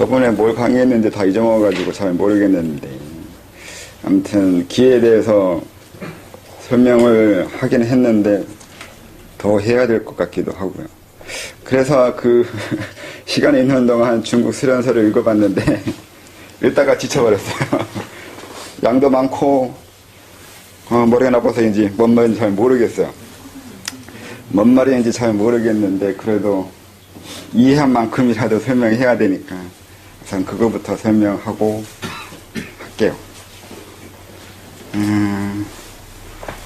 저번에 뭘 강의했는지 다 잊어먹어가지고 잘 모르겠는데, 아무튼 기에 대해서 설명을 하긴 했는데 더 해야 될 것 같기도 하고요. 그래서 그 시간이 있는 동안 중국 수련서를 읽어봤는데 읽다가 지쳐버렸어요. 양도 많고 머리가 나빠서인지 뭔 말인지 잘 모르겠어요. 뭔 말인지 잘 모르겠는데 그래도 이해한 만큼이라도 설명해야 되니까 우선 그거부터 설명하고 할게요.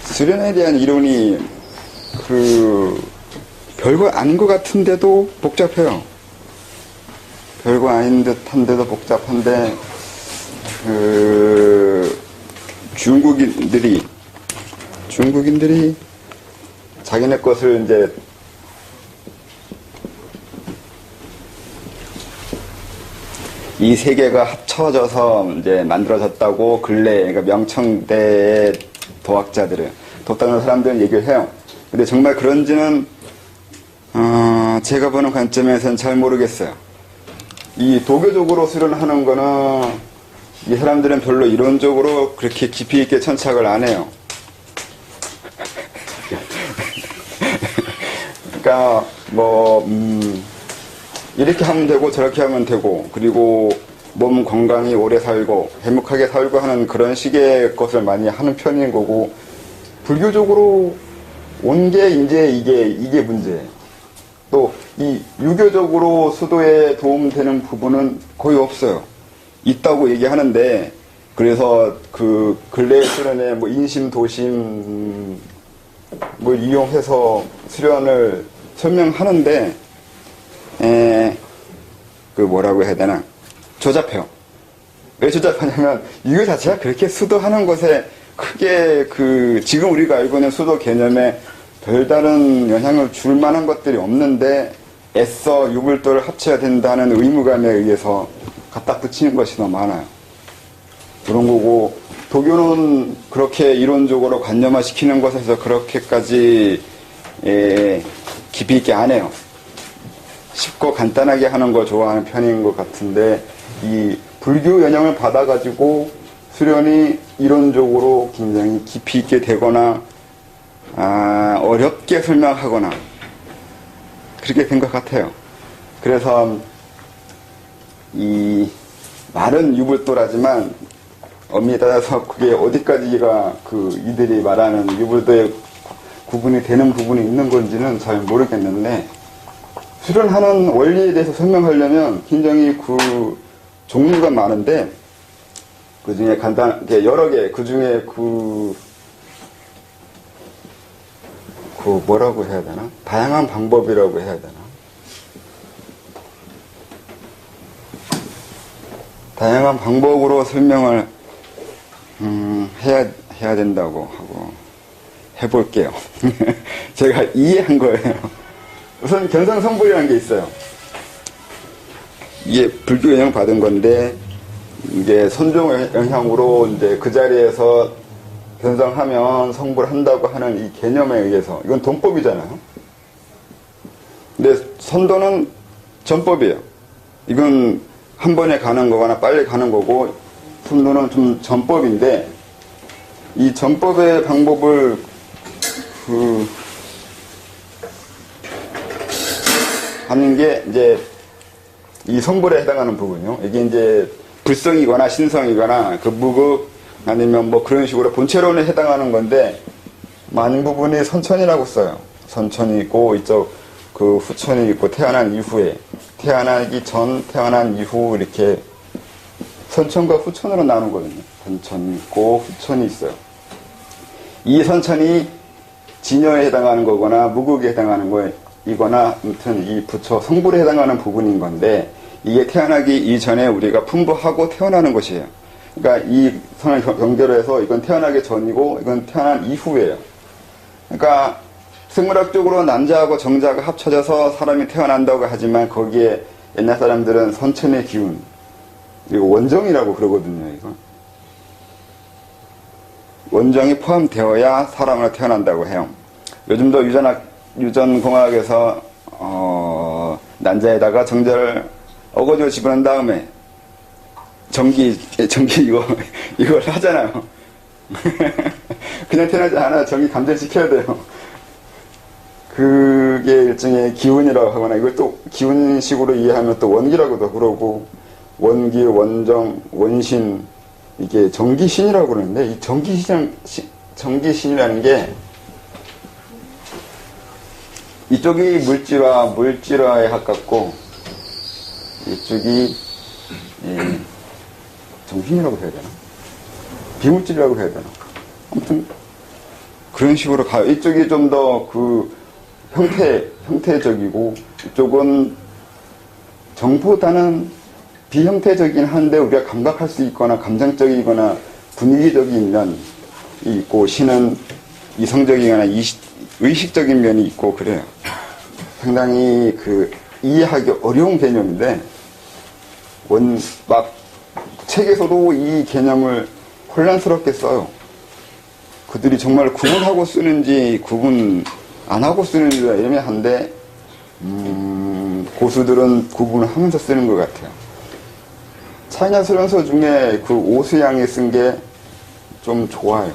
수련에 대한 이론이 별거 아닌 것 같은데도 복잡해요. 별거 아닌 듯한데도 복잡한데 중국인들이 자기네 것을 이제 이 세 개가 합쳐져서 이제 만들어졌다고 근래 그러니까 명청대의 도학자들은 독단의 사람들은 얘기를 해요. 근데 정말 그런지는 제가 보는 관점에서는 잘 모르겠어요. 이 도교적으로 수련하는 거는 이 사람들은 별로 이론적으로 그렇게 깊이 있게 천착을 안 해요. 그러니까 이렇게 하면 되고 저렇게 하면 되고 그리고 몸 건강히 오래 살고 행복하게 살고 하는 그런 식의 것을 많이 하는 편인 거고 불교적으로 온 게 이제 이게 문제예요. 또 이 유교적으로 수도에 도움되는 부분은 거의 없어요. 있다고 얘기하는데 그래서 그 근래 수련에 인심 도심 이용해서 수련을 설명하는데 뭐라고 해야 되나 조잡해요. 왜 조잡하냐면 유교 자체가 그렇게 수도하는 것에 크게 지금 우리가 알고 있는 수도 개념에 별다른 영향을 줄 만한 것들이 없는데 애써 유불도를 합쳐야 된다는 의무감에 의해서 갖다 붙이는 것이 너무 많아요. 그런 거고 도교는 그렇게 이론적으로 관념화시키는 것에서 그렇게까지 깊이 있게 안 해요. 쉽고 간단하게 하는 걸 좋아하는 편인 것 같은데 이 불교 영향을 받아가지고 수련이 이론적으로 굉장히 깊이 있게 되거나 어렵게 설명하거나 그렇게 된 것 같아요. 그래서 이 말은 유불도라지만 엄밀히 따라서 그게 어디까지가 이들이 말하는 유불도의 구분이 되는 부분이 있는 건지는 잘 모르겠는데 수련하는 원리에 대해서 설명하려면 굉장히 종류가 많은데 그 중에 간단하게 여러 개 그 중에 뭐라고 해야 되나? 다양한 방법이라고 해야 되나? 다양한 방법으로 설명을 해야 된다고 하고 해볼게요. 제가 이해한 거예요. 우선 견성성불이라는 게 있어요. 이게 불교 영향 받은 건데 이게 선종 영향으로 이제 그 자리에서 견성하면 성불한다고 하는 이 개념에 의해서 이건 돈법이잖아요. 근데 선도는 전법이에요. 이건 한 번에 가는 거거나 빨리 가는 거고 선도는 좀 전법인데 이 전법의 방법을 하는 게 이제 이 성불에 해당하는 부분이요. 이게 이제 불성이거나 신성이거나 무극 아니면 그런 식으로 본체론에 해당하는 건데 많은 부분이 선천이라고 써요. 선천이 있고 이쪽 후천이 있고 태어난 이후에 태어나기 전 태어난 이후 이렇게 선천과 후천으로 나누거든요. 선천이 있고 후천이 있어요. 이 선천이 진여에 해당하는 거거나 무극에 해당하는 거이거나 아무튼 이 부처 성불에 해당하는 부분인 건데 이게 태어나기 이전에 우리가 풍부하고 태어나는 것이에요. 그러니까 이 선을 연결해서 이건 태어나기 전이고 이건 태어난 이후예요. 그러니까 생물학적으로 남자하고 정자가 합쳐져서 사람이 태어난다고 하지만 거기에 옛날 사람들은 선천의 기운 그리고 원정이라고 그러거든요. 이거 원정이 포함되어야 사람으로 태어난다고 해요. 요즘도 유전공학에서 난자에다가 정자를 어거지로 집어넣은 다음에 전기 이걸 하잖아요. 그냥 태어나지 않아. 전기 감전시켜야 돼요. 그게 일종의 기운이라고 하거나, 이걸 또 기운식으로 이해하면 또 원기라고도 그러고, 원기, 원정, 원신, 이게 전기신이라고 그러는데, 이 전기신이라는 게, 이쪽이 물질화에 가깝고, 이쪽이, 정신이라고 해야 되나? 비물질이라고 해야 되나? 아무튼, 그런 식으로 가요. 이쪽이 좀 더 형태적이고, 이쪽은 정보다는 비형태적이긴 한데, 우리가 감각할 수 있거나, 감정적이거나, 분위기적인 면이 있고, 신은 이성적이거나 의식적인 면이 있고, 그래요. 상당히 이해하기 어려운 개념인데, 책에서도 이 개념을 혼란스럽게 써요. 그들이 정말 구분하고 쓰는지 구분 안 하고 쓰는지가 애매한데 고수들은 구분을 하면서 쓰는 것 같아요. 차이나 수련서 중에 그 오수양이 쓴 게 좀 좋아요.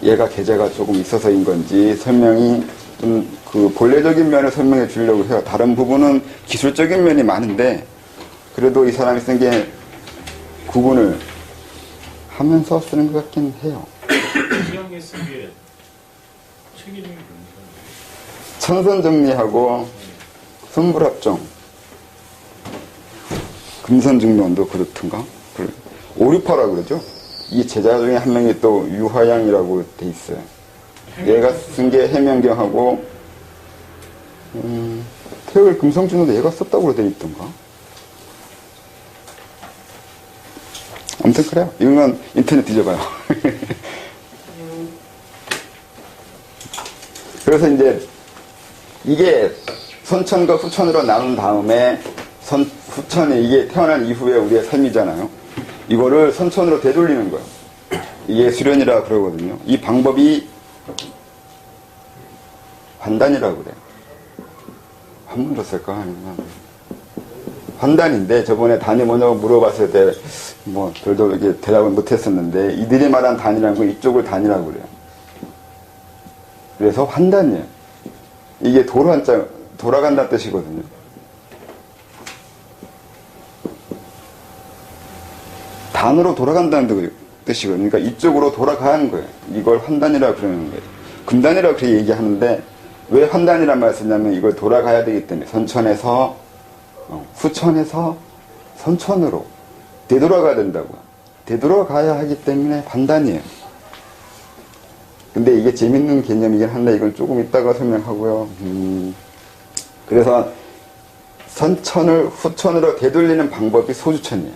얘가 계제가 조금 있어서인 건지 설명이 좀 본래적인 면을 설명해 주려고 해요. 다른 부분은 기술적인 면이 많은데 그래도 이 사람이 쓴 게 구분을 하면서 쓰는 것 같긴 해요. 이양에 쓴 게 책 이름이 뭡니까? 천선정리하고 선불합정, 금선증명도 그렇던가? 오류파라고 그러죠? 이 제자 중에 한 명이 또 유화양이라고 돼 있어요. 얘가 쓴 게 해명경하고 태울 금성준도 얘가 썼다고 돼 있던가? 아무튼 그래요. 이건 인터넷 뒤져봐요. 그래서 이제 이게 선천과 후천으로 나눈 다음에 후천이 이게 태어난 이후에 우리의 삶이잖아요. 이거를 선천으로 되돌리는 거예요. 이게 수련이라 그러거든요. 이 방법이 환단이라고 그래요. 한번 줬을까? 아니면 환단인데 저번에 단이 뭐냐고 물어봤을 때 별도 이렇게 대답을 못했었는데 이들이 말한 단이라는 건 이쪽을 단이라고 그래요. 그래서 환단이에요. 이게 돌아간다는 뜻이거든요. 단으로 돌아간다는 뜻이거든요. 그러니까 이쪽으로 돌아가는 거예요. 이걸 환단이라고 그러는 거예요. 금단이라고 그렇게 얘기하는데 왜 환단이란 말을 쓰냐면 이걸 돌아가야 되기 때문에 선천에서 후천에서 선천으로 되돌아가야 된다고요. 되돌아가야 하기 때문에 환단이에요. 근데 이게 재밌는 개념이긴 한데 이건 조금 이따가 설명하고요. 그래서 선천을 후천으로 되돌리는 방법이 소주천이에요.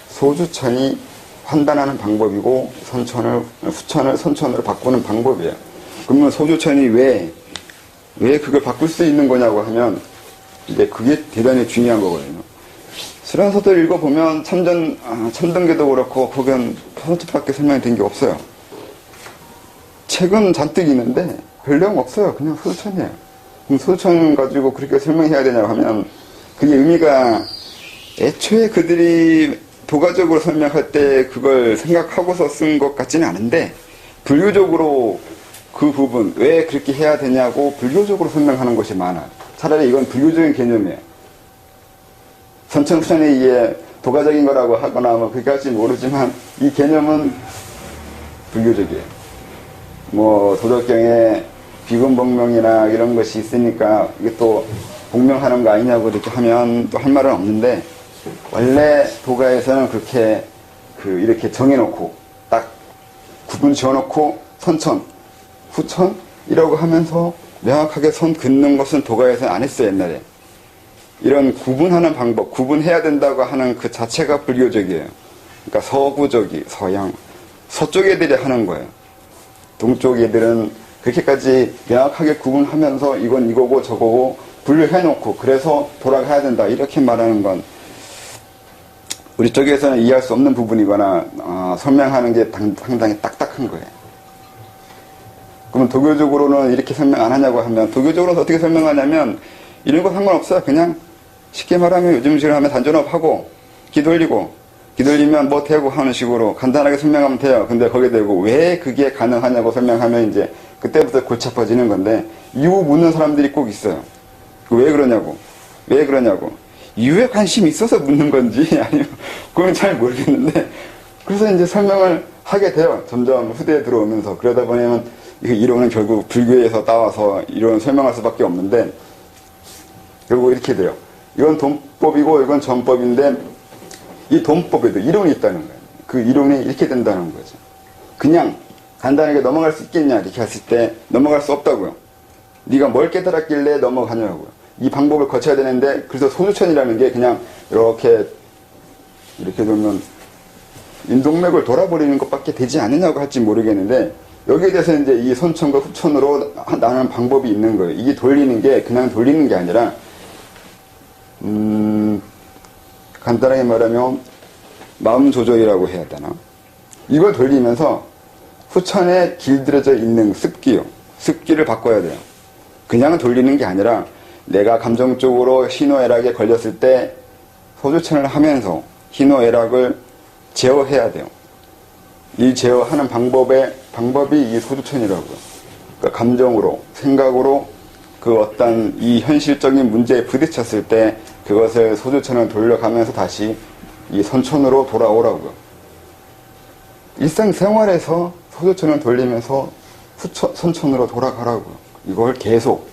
소주천이 환단하는 방법이고 후천을 선천으로 바꾸는 방법이에요. 그러면 소주천이 왜 그걸 바꿀 수 있는 거냐고 하면 이제 그게 대단히 중요한 거거든요. 수련서들 읽어보면 참등계도 그렇고 거기는 선천밖에 설명이 된 게 없어요. 책은 잔뜩 있는데 별 내용 없어요. 그냥 소주천이에요. 그럼 소주천 가지고 그렇게 설명해야 되냐고 하면 그게 의미가 애초에 그들이 도가적으로 설명할 때 그걸 생각하고서 쓴 것 같지는 않은데 불교적으로 그 부분 왜 그렇게 해야 되냐고 불교적으로 설명하는 것이 많아요. 차라리 이건 불교적인 개념이에요. 선천 후천이 이게 도가적인 거라고 하거나 그렇게 할지 모르지만 이 개념은 불교적이에요. 도덕경에 비근복명이나 이런 것이 있으니까 이게 또 복명하는 거 아니냐고 이렇게 하면 또 할 말은 없는데 원래 도가에서는 그렇게 이렇게 정해놓고 딱 구분 지어놓고 선천, 후천이라고 하면서 명확하게 선 긋는 것은 도가에서는 안 했어요. 옛날에 이런 구분하는 방법, 구분해야 된다고 하는 그 자체가 불교적이에요. 그러니까 서구적이 서양, 서쪽 애들이 하는 거예요. 동쪽 애들은 그렇게까지 명확하게 구분하면서 이건 이거고 저거고 분류해놓고 그래서 돌아가야 된다 이렇게 말하는 건 우리 쪽에서는 이해할 수 없는 부분이거나 설명하는 게 상당히 딱딱한 거예요. 그러면 도교적으로는 이렇게 설명 안 하냐고 하면 도교적으로는 어떻게 설명하냐면 이런 거 상관없어요. 그냥 쉽게 말하면 요즘식으로 하면 단전업하고 기 돌리고 기 돌리면 뭐 되고 하는 식으로 간단하게 설명하면 돼요. 근데 거기에 대고 왜 그게 가능하냐고 설명하면 이제 그때부터 골치 아파지는 건데 이유 묻는 사람들이 꼭 있어요. 왜 그러냐고. 왜 그러냐고. 이유에 관심이 있어서 묻는 건지 아니면 그건 잘 모르겠는데 그래서 이제 설명을 하게 돼요. 점점 후대에 들어오면서. 그러다 보면 이 이론은 결국 불교에서 따와서 이론을 설명할 수밖에 없는데 결국 이렇게 돼요. 이건 돈법이고 이건 전법인데 이 돈법에도 이론이 있다는 거예요. 그 이론이 이렇게 된다는 거죠. 그냥 간단하게 넘어갈 수 있겠냐 이렇게 했을 때 넘어갈 수 없다고요. 네가 뭘 깨달았길래 넘어가냐고요. 이 방법을 거쳐야 되는데 그래서 소주천이라는 게 그냥 이렇게 돌면 인동맥을 돌아버리는 것밖에 되지 않느냐고 할지 모르겠는데 여기에 대해서 이제 이 선천과 후천으로 나는 방법이 있는 거예요. 이게 돌리는 게 그냥 돌리는 게 아니라 간단하게 말하면 마음 조절이라고 해야 되나? 이걸 돌리면서 후천에 길들여져 있는 습기요. 습기를 바꿔야 돼요. 그냥 돌리는 게 아니라 내가 감정적으로 희노애락에 걸렸을 때 소주천을 하면서 희노애락을 제어해야 돼요. 이 제어하는 방법이 이 소주천이라고요. 그러니까 감정으로, 생각으로 그 어떤 이 현실적인 문제에 부딪혔을 때 그것을 소주천을 돌려가면서 다시 이 선천으로 돌아오라고요. 일상생활에서 소주천을 돌리면서 선천으로 돌아가라고요. 이걸 계속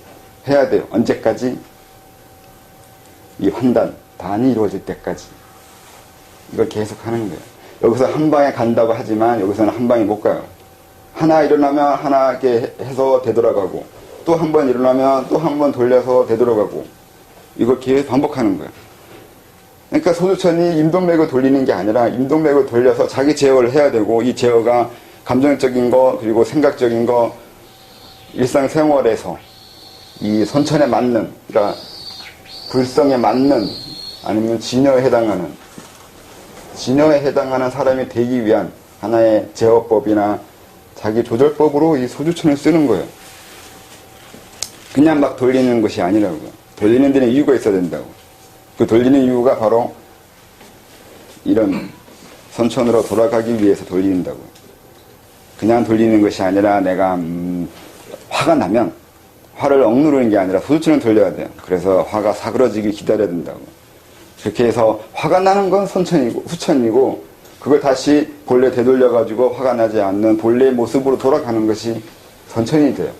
해야 돼요. 언제까지? 이 단이 이루어질 때까지. 이걸 계속 하는 거예요. 여기서 한 방에 간다고 하지만 여기서는 한 방에 못 가요. 하나 일어나면 하나 이렇게 해서 되돌아가고 또 한 번 일어나면 또 한 번 돌려서 되돌아가고 이걸 계속 반복하는 거예요. 그러니까 소주천이 임동맥을 돌리는 게 아니라 임동맥을 돌려서 자기 제어를 해야 되고 이 제어가 감정적인 거 그리고 생각적인 거 일상생활에서 이 선천에 맞는 그러니까 불성에 맞는 아니면 진여에 해당하는 사람이 되기 위한 하나의 제어법이나 자기 조절법으로 이 소주천을 쓰는 거예요. 그냥 막 돌리는 것이 아니라고요. 돌리는 데는 이유가 있어야 된다고. 그 돌리는 이유가 바로 이런 선천으로 돌아가기 위해서 돌린다고요. 그냥 돌리는 것이 아니라 내가 화가 나면 화를 억누르는 게 아니라 소주천을 돌려야 돼요. 그래서 화가 사그러지길 기다려야 된다고. 그렇게 해서 화가 나는 건 선천이고 후천이고 그걸 다시 본래 되돌려가지고 화가 나지 않는 본래의 모습으로 돌아가는 것이 선천이 돼요.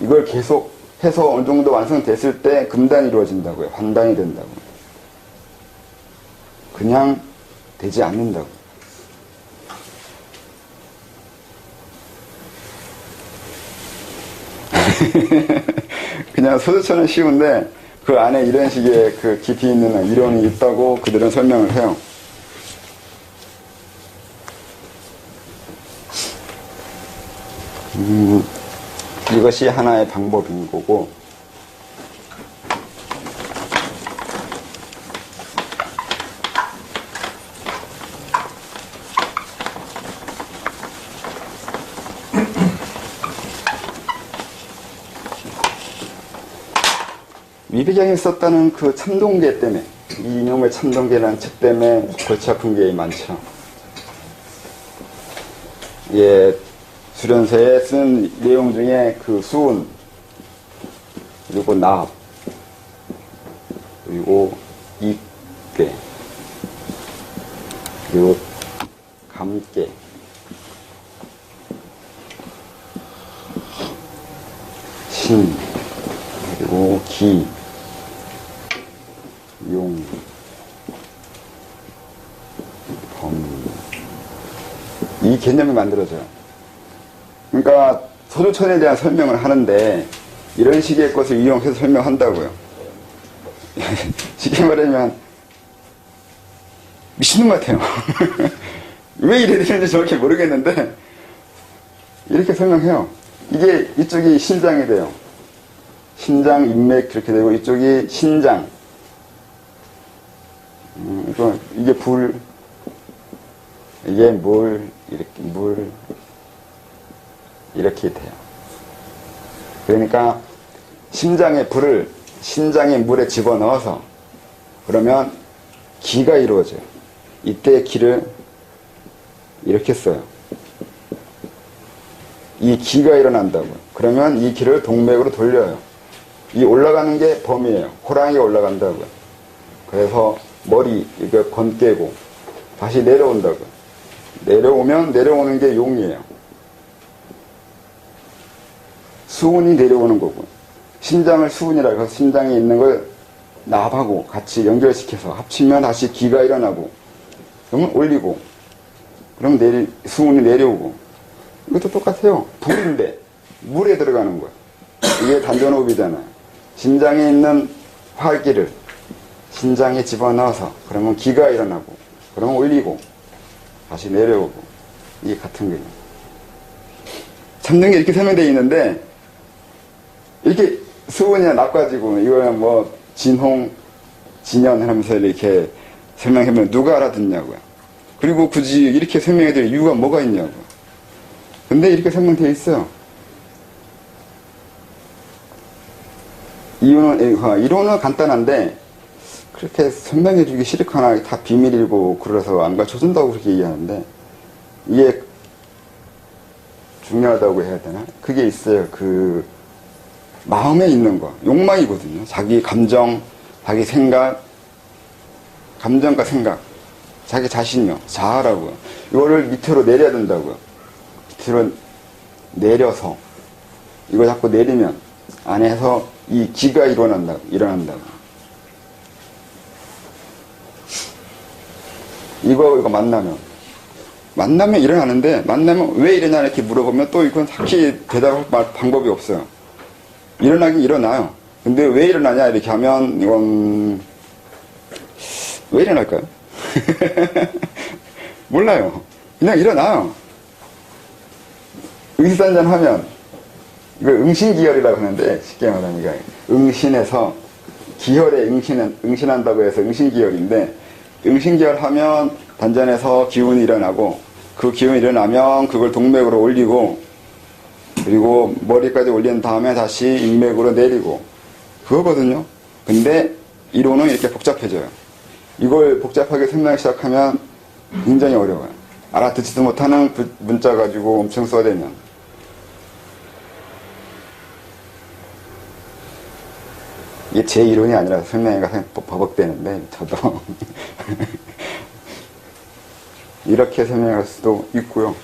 이걸 계속 해서 어느 정도 완성됐을 때 금단이 이루어진다고요. 환단이 된다고요. 그냥 되지 않는다고. 그냥 소주천은 쉬운데 그 안에 이런 식의 그 깊이 있는 이론이 있다고 그들은 설명을 해요. 이것이 하나의 방법인 거고 위배경이 썼다는 그 참동계 때문에 이놈의 참동계라는 책 때문에 골치 아픈 게 많죠. 예, 수련서에 쓴 내용 중에 그 수운 그리고 납 그리고 입계 그리고 감계 신 그리고 기 용, 범, 이 개념이 만들어져요. 그러니까 소주천에 대한 설명을 하는데 이런 식의 것을 이용해서 설명한다고요. 쉽게 말하면 미친놈 같아요. 왜 이래 되는지 정확히 모르겠는데 이렇게 설명해요. 이게 이쪽이 신장이 돼요. 신장, 인맥 그렇게 되고 이쪽이 신장. 이게 불, 이게 물, 이렇게 돼요. 그러니까 심장의 불을 신장에 물에 집어넣어서 그러면 기가 이루어져요. 이때 기를 이렇게 써요. 이 기가 일어난다고요. 그러면 이 기를 동맥으로 돌려요. 이 올라가는 게 범이에요. 호랑이가 올라간다고요. 그래서 머리 이거 건깨고 다시 내려온다고요. 내려오면 내려오는 게 용이에요. 수운이 내려오는 거고, 신장을 수운이라고 해서 신장에 있는 걸 납하고 같이 연결시켜서 합치면 다시 기가 일어나고, 그러면 올리고, 그럼 수운이 내려오고. 이것도 똑같아요. 불인데 물에 들어가는 거야. 이게 단전호흡이잖아요. 신장에 있는 활기를 신장에 집어넣어서 그러면 기가 일어나고, 그러면 올리고 다시 내려오고. 이게 같은 거예요. 참는 게 이렇게 설명되어 있는데, 이렇게 수운이나 납가지고 이거는 뭐 진홍, 진연 하면서 이렇게 설명하면 누가 알아듣냐고요. 그리고 굳이 이렇게 설명해 드릴 이유가 뭐가 있냐고요. 근데 이렇게 설명되어 있어요. 이론은 간단한데 그렇게 설명해 주기 싫거나 다 비밀이고 그래서 안 가르쳐준다고 그렇게 얘기하는데, 이게 중요하다고 해야 되나? 그게 있어요. 그 마음에 있는 거, 욕망이거든요. 자기 감정, 자기 생각, 감정과 생각, 자기 자신요, 자아라고요. 이거를 밑으로 내려야 된다고요. 밑으로 내려서 이거 자꾸 내리면 안에서 이 기가 일어난다고. 이거 만나면 일어나는데, 만나면 왜 일어나냐 이렇게 물어보면 또 이건 딱히 대답할 방법이 없어요. 일어나긴 일어나요. 근데 왜 일어나냐 이렇게 하면 이건 왜 일어날까요? 몰라요. 그냥 일어나요. 의식산전 하면 이걸 응신기혈이라고 하는데, 쉽게 말하면 이거 응신에서 기혈에 응신한다고 해서 응신기혈인데, 응신기혈 하면 단전에서 기운이 일어나고, 그 기운이 일어나면 그걸 동맥으로 올리고, 그리고 머리까지 올린 다음에 다시 인맥으로 내리고, 그거거든요. 근데 이론은 이렇게 복잡해져요. 이걸 복잡하게 설명하기 시작하면 굉장히 어려워요. 알아듣지도 못하는 문자 가지고 엄청 써대면. 이게 제 이론이 아니라 설명회가 버벅대는데, 저도 이렇게 설명할 수도 있고요.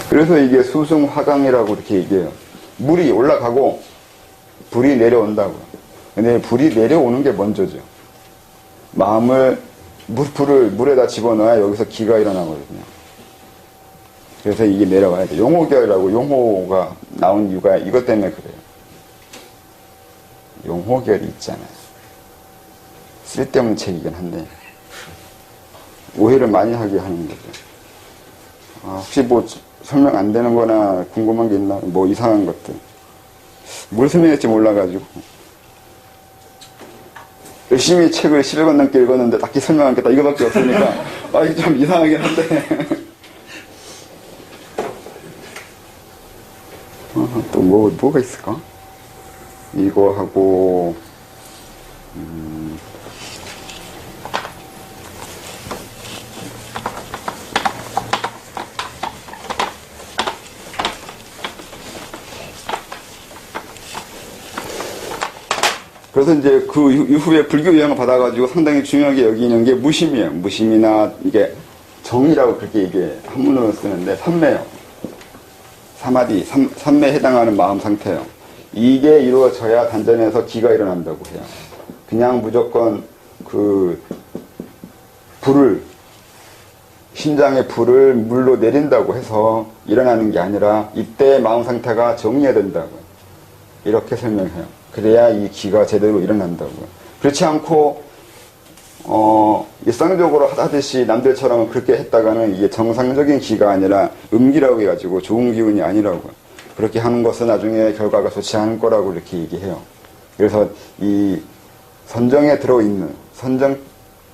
그래서 이게 수승화강이라고 이렇게 얘기해요. 물이 올라가고 불이 내려온다고요. 근데 불이 내려오는 게 먼저죠. 불을 물에다 집어넣어야 여기서 기가 일어나거든요. 그래서 이게 내려가야 돼. 용호결이라고, 용호가 나온 이유가 이것 때문에 그래요. 용호결이 있잖아요. 쓸데없는 책이긴 한데 오해를 많이 하게 하는 거죠. 혹시 뭐 설명 안 되는 거나 궁금한 게 있나? 뭐 이상한 것들. 뭘 설명할지 몰라가지고. 열심히 책을 10여 권 넘게 읽었는데 딱히 설명할 게 다 이거밖에 없으니까, 이게 좀 이상하긴 한데. 또 뭐가 있을까? 이거 하고, 그래서 이제 그 이후에 불교 유형을 받아가지고 상당히 중요하게 여기는 게 무심이에요. 무심이나 이게 정이라고 그렇게 이게 한문으로 쓰는데, 삼매요. 사마디, 삼매에 해당하는 마음 상태예요. 이게 이루어져야 단전에서 기가 일어난다고 해요. 그냥 무조건 심장의 불을 물로 내린다고 해서 일어나는 게 아니라 이때 마음 상태가 정해야 된다고요. 이렇게 설명해요. 그래야 이 기가 제대로 일어난다고요. 그렇지 않고 일상적으로 하듯이 남들처럼 그렇게 했다가는 이게 정상적인 기가 아니라 음기라고 해가지고 좋은 기운이 아니라고요. 그렇게 하는 것은 나중에 결과가 좋지 않을 거라고 이렇게 얘기해요. 그래서 이 선정에 들어있는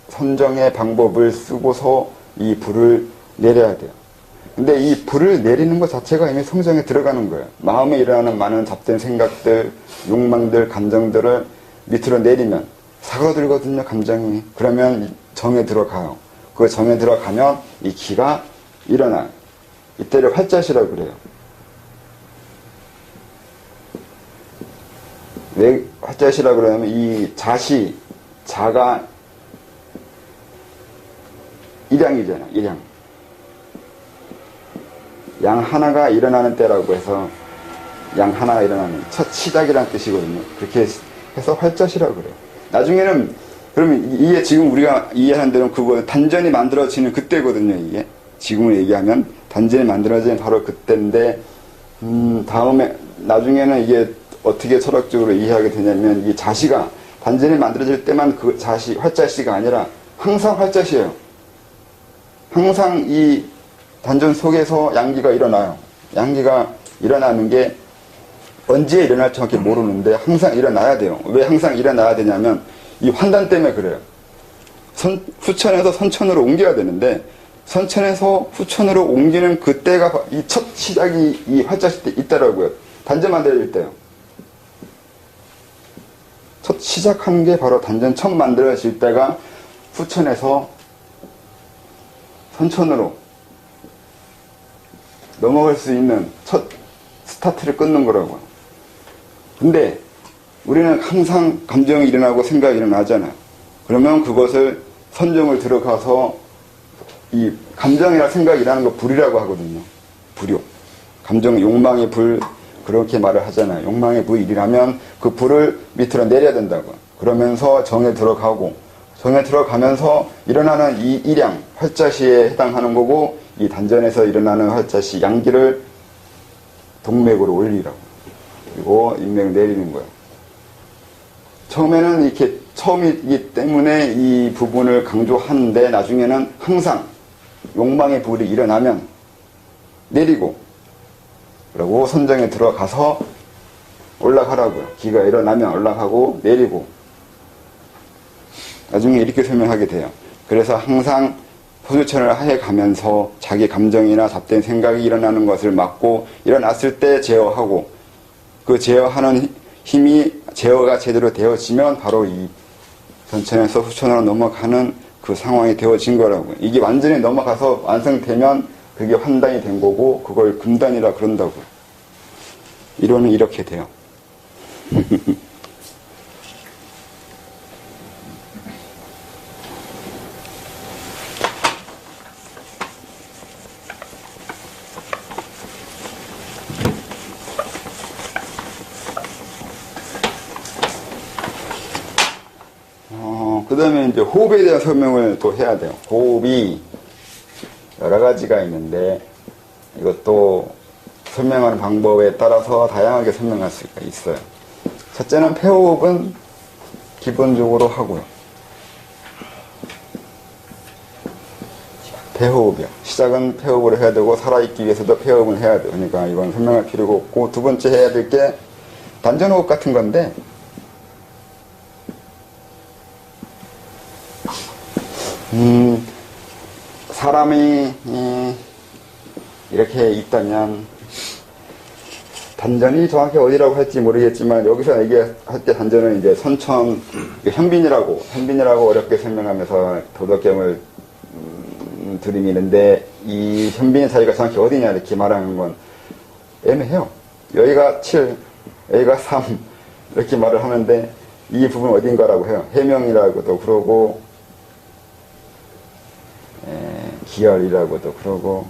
선정의 방법을 쓰고서 이 불을 내려야 돼요. 근데 이 불을 내리는 것 자체가 이미 성정에 들어가는 거예요. 마음에 일어나는 많은 잡된 생각들, 욕망들, 감정들을 밑으로 내리면 사그러들거든요, 감정이. 그러면 정에 들어가요. 그 정에 들어가면 이 기가 일어나요. 이때를 활자시라고 그래요. 왜 활자시라고 그러냐면 이 자시, 자가 일양이잖아, 일양. 양 하나가 일어나는 때라고 해서 양 하나가 일어나는 첫 시작이라는 뜻이거든요. 그렇게 해서 활자시라고 그래요. 나중에는 그러면 이게 지금 우리가 이해하는 대로 그거 단전이 만들어지는 그때거든요. 이게 지금을 얘기하면 단전이 만들어지는 바로 그때인데 다음에 나중에는 이게 어떻게 철학적으로 이해하게 되냐면 이 자시가 단전이 만들어질 때만 그 자시 활자시가 아니라 항상 활자시예요. 항상 이 단전 속에서 양기가 일어나요. 양기가 일어나는 게 언제 일어날지 정확히 모르는데 항상 일어나야 돼요. 왜 항상 일어나야 되냐면 이 환단 때문에 그래요. 후천에서 선천으로 옮겨야 되는데 선천에서 후천으로 옮기는 그때가 이 첫 시작이 이 활자시 때 있더라고요. 단전 만들어질 때요. 첫 시작하는 게 바로 단전 처음 만들어질 때가 후천에서 선천으로 넘어갈 수 있는 첫 스타트를 끊는 거라고요. 근데 우리는 항상 감정이 일어나고 생각이 일어나잖아요. 그러면 그것을 선정을 들어가서 이 감정이나 생각이 일어나는 거 불이라고 하거든요. 불욕. 감정, 욕망의 불, 그렇게 말을 하잖아요. 욕망의 불이라면 그 불을 밑으로 내려야 된다고. 그러면서 정에 들어가고, 정에 들어가면서 일어나는 이 일양, 활자시에 해당하는 거고, 이 단전에서 일어나는 활자시, 양기를 동맥으로 올리라고. 그리고 인맥을 내리는 거예요. 처음에는 이렇게 처음이기 때문에 이 부분을 강조하는데 나중에는 항상 욕망의 불이 일어나면 내리고 그리고 선정에 들어가서 올라가라고요. 기가 일어나면 올라가고 내리고 나중에 이렇게 설명하게 돼요. 그래서 항상 소주천을 해가면서 자기 감정이나 잡된 생각이 일어나는 것을 막고 일어났을 때 제어하고 그 제어하는 힘이 제어가 제대로 되어지면 바로 이 전천에서 후천으로 넘어가는 그 상황이 되어진 거라고요. 이게 완전히 넘어가서 완성되면 그게 환단이 된 거고 그걸 금단이라 그런다고요. 이론은 이렇게 돼요. 그 다음에 이제 호흡에 대한 설명을 또 해야 돼요. 호흡이 여러 가지가 있는데 이것도 설명하는 방법에 따라서 다양하게 설명할 수가 있어요. 첫째는 폐호흡은 기본적으로 하고요. 폐호흡이요. 시작은 폐호흡으로 해야 되고 살아있기 위해서도 폐호흡을 해야 돼요. 그러니까 이건 설명할 필요가 없고 두 번째 해야 될 게 단전호흡 같은 건데 사람이 이렇게 있다면 단전이 정확히 어디라고 할지 모르겠지만 여기서 얘기할 때 단전은 이제 선천 현빈이라고 어렵게 설명하면서 도덕경을 들이미는데 이 현빈의 자리가 정확히 어디냐 이렇게 말하는 건 애매해요. 여기가 7, 여기가 3 이렇게 말을 하는데 이 부분 어딘가라고 해요. 해명이라고도 그러고 기열이라고도 그러고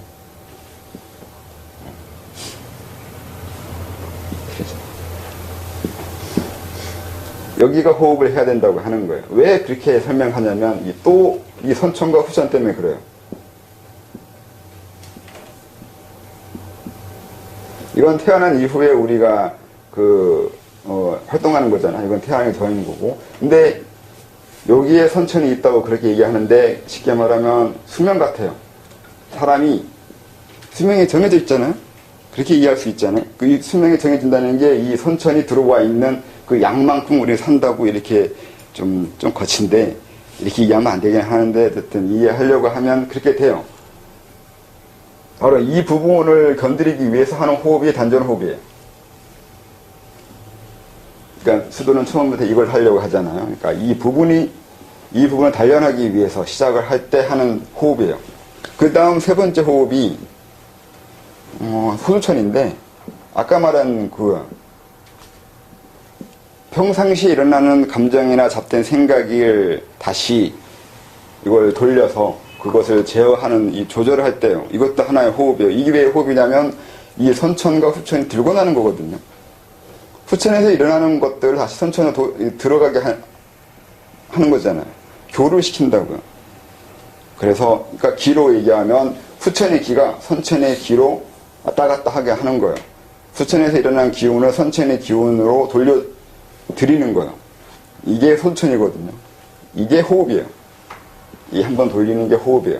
여기가 호흡을 해야 된다고 하는 거예요. 왜 그렇게 설명하냐면 또 이 선천과 후천 때문에 그래요. 이건 태어난 이후에 우리가 활동하는 거잖아. 이건 태양이 더인 거고. 근데 여기에 선천이 있다고 그렇게 얘기하는데 쉽게 말하면 수명 같아요. 사람이 수명이 정해져 있잖아요. 그렇게 이해할 수 있잖아요. 그 수명이 정해진다는 게 이 선천이 들어와 있는 그 양만큼 우리 산다고 이렇게 좀 거친데 이렇게 이해하면 안 되긴 하는데 어쨌든 이해하려고 하면 그렇게 돼요. 바로 이 부분을 건드리기 위해서 하는 호흡이 단전 호흡이에요. 그러니까 수도는 처음부터 이걸 하려고 하잖아요. 그러니까 이 부분을 단련하기 위해서 시작을 할 때 하는 호흡이에요. 그 다음 세 번째 호흡이 소두천인데, 아까 말한 평상시에 일어나는 감정이나 잡된 생각을 다시 이걸 돌려서 그것을 제어하는 이 조절을 할 때요. 이것도 하나의 호흡이에요. 이게 왜 호흡이냐면 이 선천과 후천이 들고 나는 거거든요. 후천에서 일어나는 것들을 다시 선천으로 들어가게 하는 거잖아요. 교를 시킨다고요. 그래서 그러니까 기로 얘기하면 후천의 기가 선천의 기로 왔다 갔다 하게 하는 거예요. 후천에서 일어난 기운을 선천의 기운으로 돌려드리는 거예요. 이게 선천이거든요. 이게 호흡이에요. 이 한 번 돌리는 게 호흡이에요.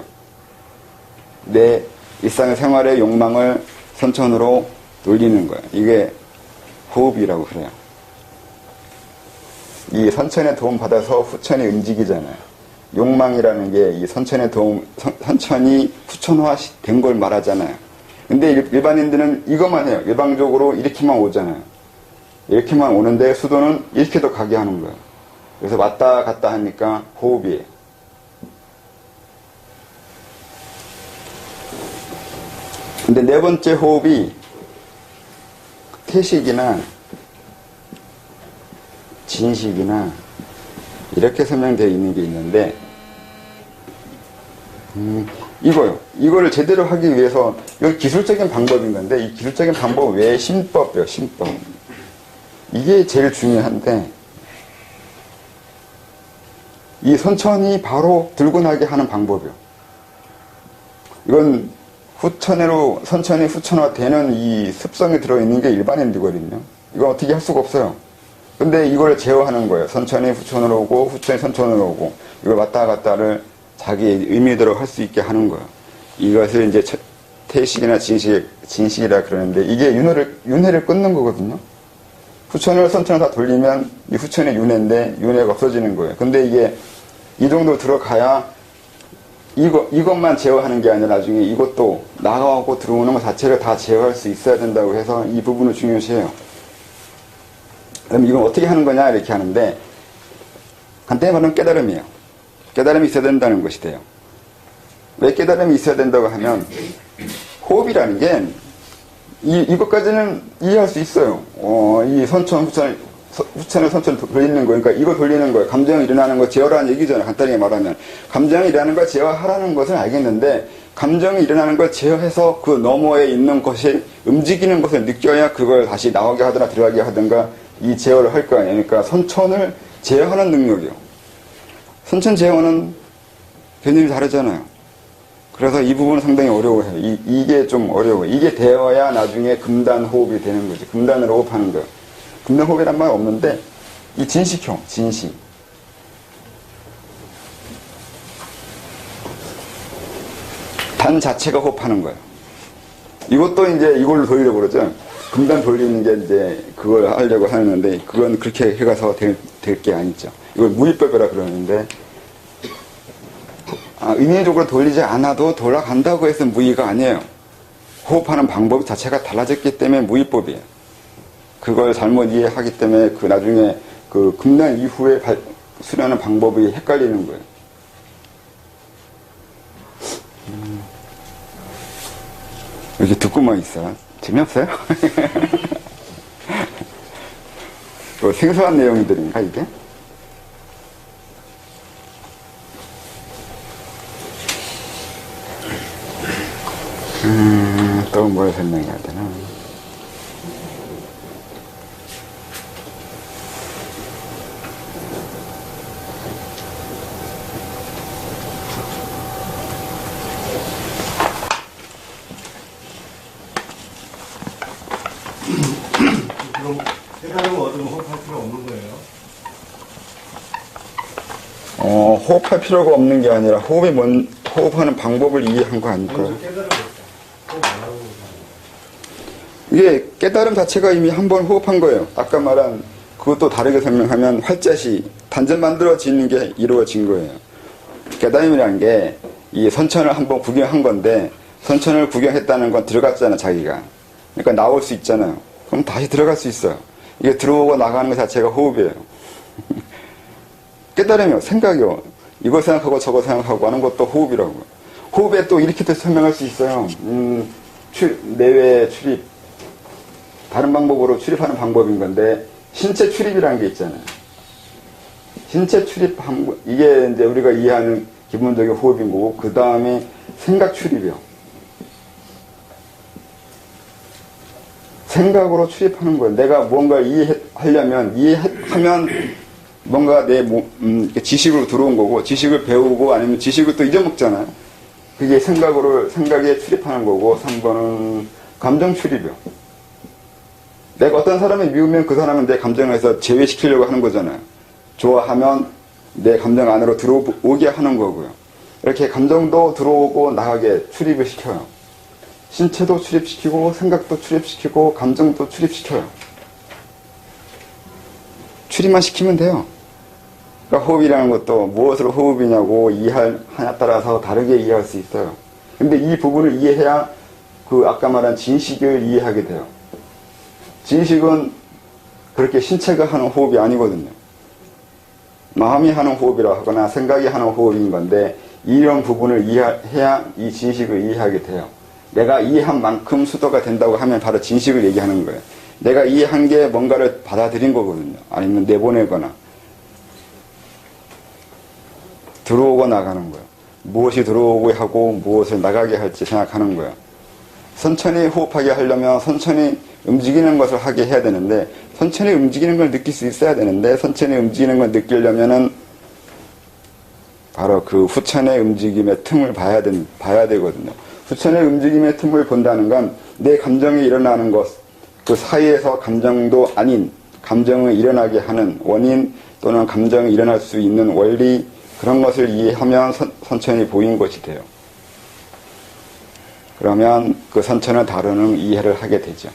내 일상의 생활의 욕망을 선천으로 돌리는 거예요. 이게 호흡이라고 그래요. 이 선천의 도움 받아서 후천이 움직이잖아요. 욕망이라는 게 이 선천의 도움, 선천이 후천화된 걸 말하잖아요. 근데 일반인들은 이것만 해요. 일방적으로 이렇게만 오잖아요. 이렇게만 오는데 수도는 이렇게도 가게 하는 거예요. 그래서 왔다 갔다 하니까 호흡이에요. 근데 네 번째 호흡이 태식이나 진식이나 이렇게 설명되어 있는 게 있는데, 이거요. 이거를 제대로 하기 위해서, 이건 기술적인 방법인 건데, 이 기술적인 방법 외에 심법이요, 심법. 이게 제일 중요한데, 이 선천이 바로 들고 나게 하는 방법이요. 이건 선천이 후천화 되는 이 습성이 들어있는 게 일반인들거든요. 이건 어떻게 할 수가 없어요. 근데 이걸 제어하는 거예요. 선천이 후천으로 오고, 후천이 선천으로 오고, 이걸 왔다 갔다를 자기 의미대로 할 수 있게 하는 거예요. 이것을 이제 태식이나 진식이라 그러는데, 이게 윤회를 끊는 거거든요. 후천을 선천을 다 돌리면 이 후천의 윤회인데, 윤회가 없어지는 거예요. 근데 이게 이 정도 들어가야 이것만 제어하는 게 아니라 나중에 이것도 나가고 들어오는 것 자체를 다 제어할 수 있어야 된다고 해서 이 부분을 중요시해요. 그럼 이건 어떻게 하는 거냐 이렇게 하는데, 간단히 말하면 깨달음이에요. 깨달음이 있어야 된다는 것이 돼요. 왜 깨달음이 있어야 된다고 하면, 호흡이라는 게 이것까지는 이해할 수 있어요. 이 후천을 선천 돌리는 거예요. 그러니까 이거 돌리는 거예요. 감정이 일어나는 거 제어라는 얘기잖아요. 간단히 말하면. 감정이 일어나는 걸 제어하라는 것은 알겠는데, 감정이 일어나는 걸 제어해서 그 너머에 있는 것이 움직이는 것을 느껴야 그걸 다시 나오게 하거나 들어가게 하든가 이 제어를 할 거 아니에요. 그러니까 선천을 제어하는 능력이요. 선천 제어는 개념이 다르잖아요. 그래서 이 부분은 상당히 어려워해요. 이게 좀 어려워요. 이게 되어야 나중에 금단 호흡이 되는 거지. 금단으로 호흡하는 거예요. 금단 호흡이란 말 없는데, 이 진식형, 진식. 단 자체가 호흡하는 거예요. 이것도 이제 이걸로 돌리려고 그러죠. 금단 돌리는 게 이제 그걸 하려고 하는데, 그건 그렇게 해가서 될 게 아니죠. 이걸 무의법이라 그러는데, 의미적으로 돌리지 않아도 돌아간다고 해서 무의가 아니에요. 호흡하는 방법 자체가 달라졌기 때문에 무의법이에요. 그걸 잘못 이해하기 때문에 그 나중에 그 금단 이후에 수련하는 방법이 헷갈리는 거예요. 이렇게 듣고만 있어. 재미없어요? 뭐 생소한 내용들인가 이게? 또 뭘 설명해야 되나? 그럼 깨달음을 얻으면 호흡할 필요 없는 거예요? 호흡할 필요가 없는 게 아니라 호흡하는 방법을 이해한 거 아닐까요? 아니, 깨달음을 호흡 안 하고 이게 깨달음 자체가 이미 한 번 호흡한 거예요. 아까 말한 그것도 다르게 설명하면 활자시 단전 만들어지는 게 이루어진 거예요. 깨달음이라는 게 이 선천을 한번 구경한 건데, 선천을 구경했다는 건 들어갔잖아, 자기가. 그러니까 나올 수 있잖아요. 그럼 다시 들어갈 수 있어요. 이게 들어오고 나가는 것 자체가 호흡이에요. 깨달으며, 생각이요. 이거 생각하고 저거 생각하고 하는 것도 호흡이라고. 호흡에 또 이렇게도 설명할 수 있어요. 내외 출입. 다른 방법으로 출입하는 방법인 건데, 신체 출입이라는 게 있잖아요. 신체 출입 방법, 이게 이제 우리가 이해하는 기본적인 호흡인 거고, 그 다음에 생각 출입이요. 생각으로 출입하는 거예요. 내가 무언가를 이해하면 뭔가 내 지식으로 들어온 거고, 지식을 배우고 아니면 지식을 또 잊어먹잖아요. 그게 생각에 출입하는 거고, 3번은 감정 출입이요. 내가 어떤 사람을 미우면 그 사람은 내 감정에서 제외시키려고 하는 거잖아요. 좋아하면 내 감정 안으로 들어오게 하는 거고요. 이렇게 감정도 들어오고 나가게 출입을 시켜요. 신체도 출입시키고 생각도 출입시키고 감정도 출입시켜요. 출입만 시키면 돼요. 그러니까 호흡이라는 것도 무엇으로 호흡이냐고 이해하냐에 따라서 다르게 이해할 수 있어요. 근데 이 부분을 이해해야 그 아까 말한 진식을 이해하게 돼요. 진식은 그렇게 신체가 하는 호흡이 아니거든요. 마음이 하는 호흡이라 하거나 생각이 하는 호흡인 건데 이런 부분을 이해해야 이 진식을 이해하게 돼요. 내가 이해한 만큼 수도가 된다고 하면 바로 진식을 얘기하는 거예요. 내가 이해한 게 뭔가를 받아들인 거거든요. 아니면 내보내거나 들어오고 나가는 거예요. 무엇이 들어오고 하고 무엇을 나가게 할지 생각하는 거예요. 선천히 호흡하게 하려면 선천히 움직이는 것을 하게 해야 되는데 선천히 움직이는 걸 느낄 수 있어야 되는데 선천히 움직이는 걸 느끼려면은 바로 그 후천의 움직임의 틈을 봐야 되거든요. 후천의 움직임의 틈을 본다는 건 내 감정이 일어나는 것, 그 사이에서 감정도 아닌 감정을 일어나게 하는 원인 또는 감정이 일어날 수 있는 원리 그런 것을 이해하면 선천이 보인 것이 돼요. 그러면 그 선천을 다루는 이해를 하게 되죠.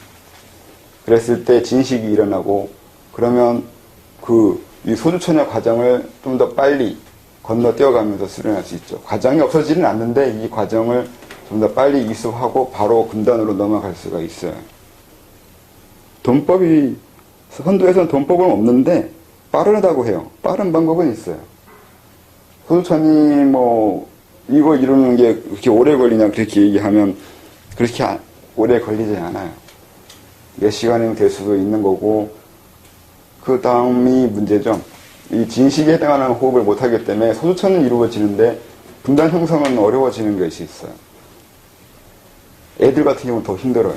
그랬을 때 진식이 일어나고 그러면 이 소주천의 과정을 좀 더 빨리 건너뛰어가면서 수련할 수 있죠. 과정이 없어지는 않는데 이 과정을 좀 더 빨리 이수하고 바로 금단으로 넘어갈 수가 있어요. 선도에서는 돈법은 없는데 빠르다고 해요. 빠른 방법은 있어요. 소주천이 이거 이루는 게 그렇게 오래 걸리냐 그렇게 얘기하면 그렇게 오래 걸리지 않아요. 몇 시간이면 될 수도 있는 거고 그 다음이 문제죠. 이 진식에 해당하는 호흡을 못하기 때문에 소주천은 이루어지는데 분단 형성은 어려워지는 것이 있어요. 애들 같은 경우는 더 힘들어요.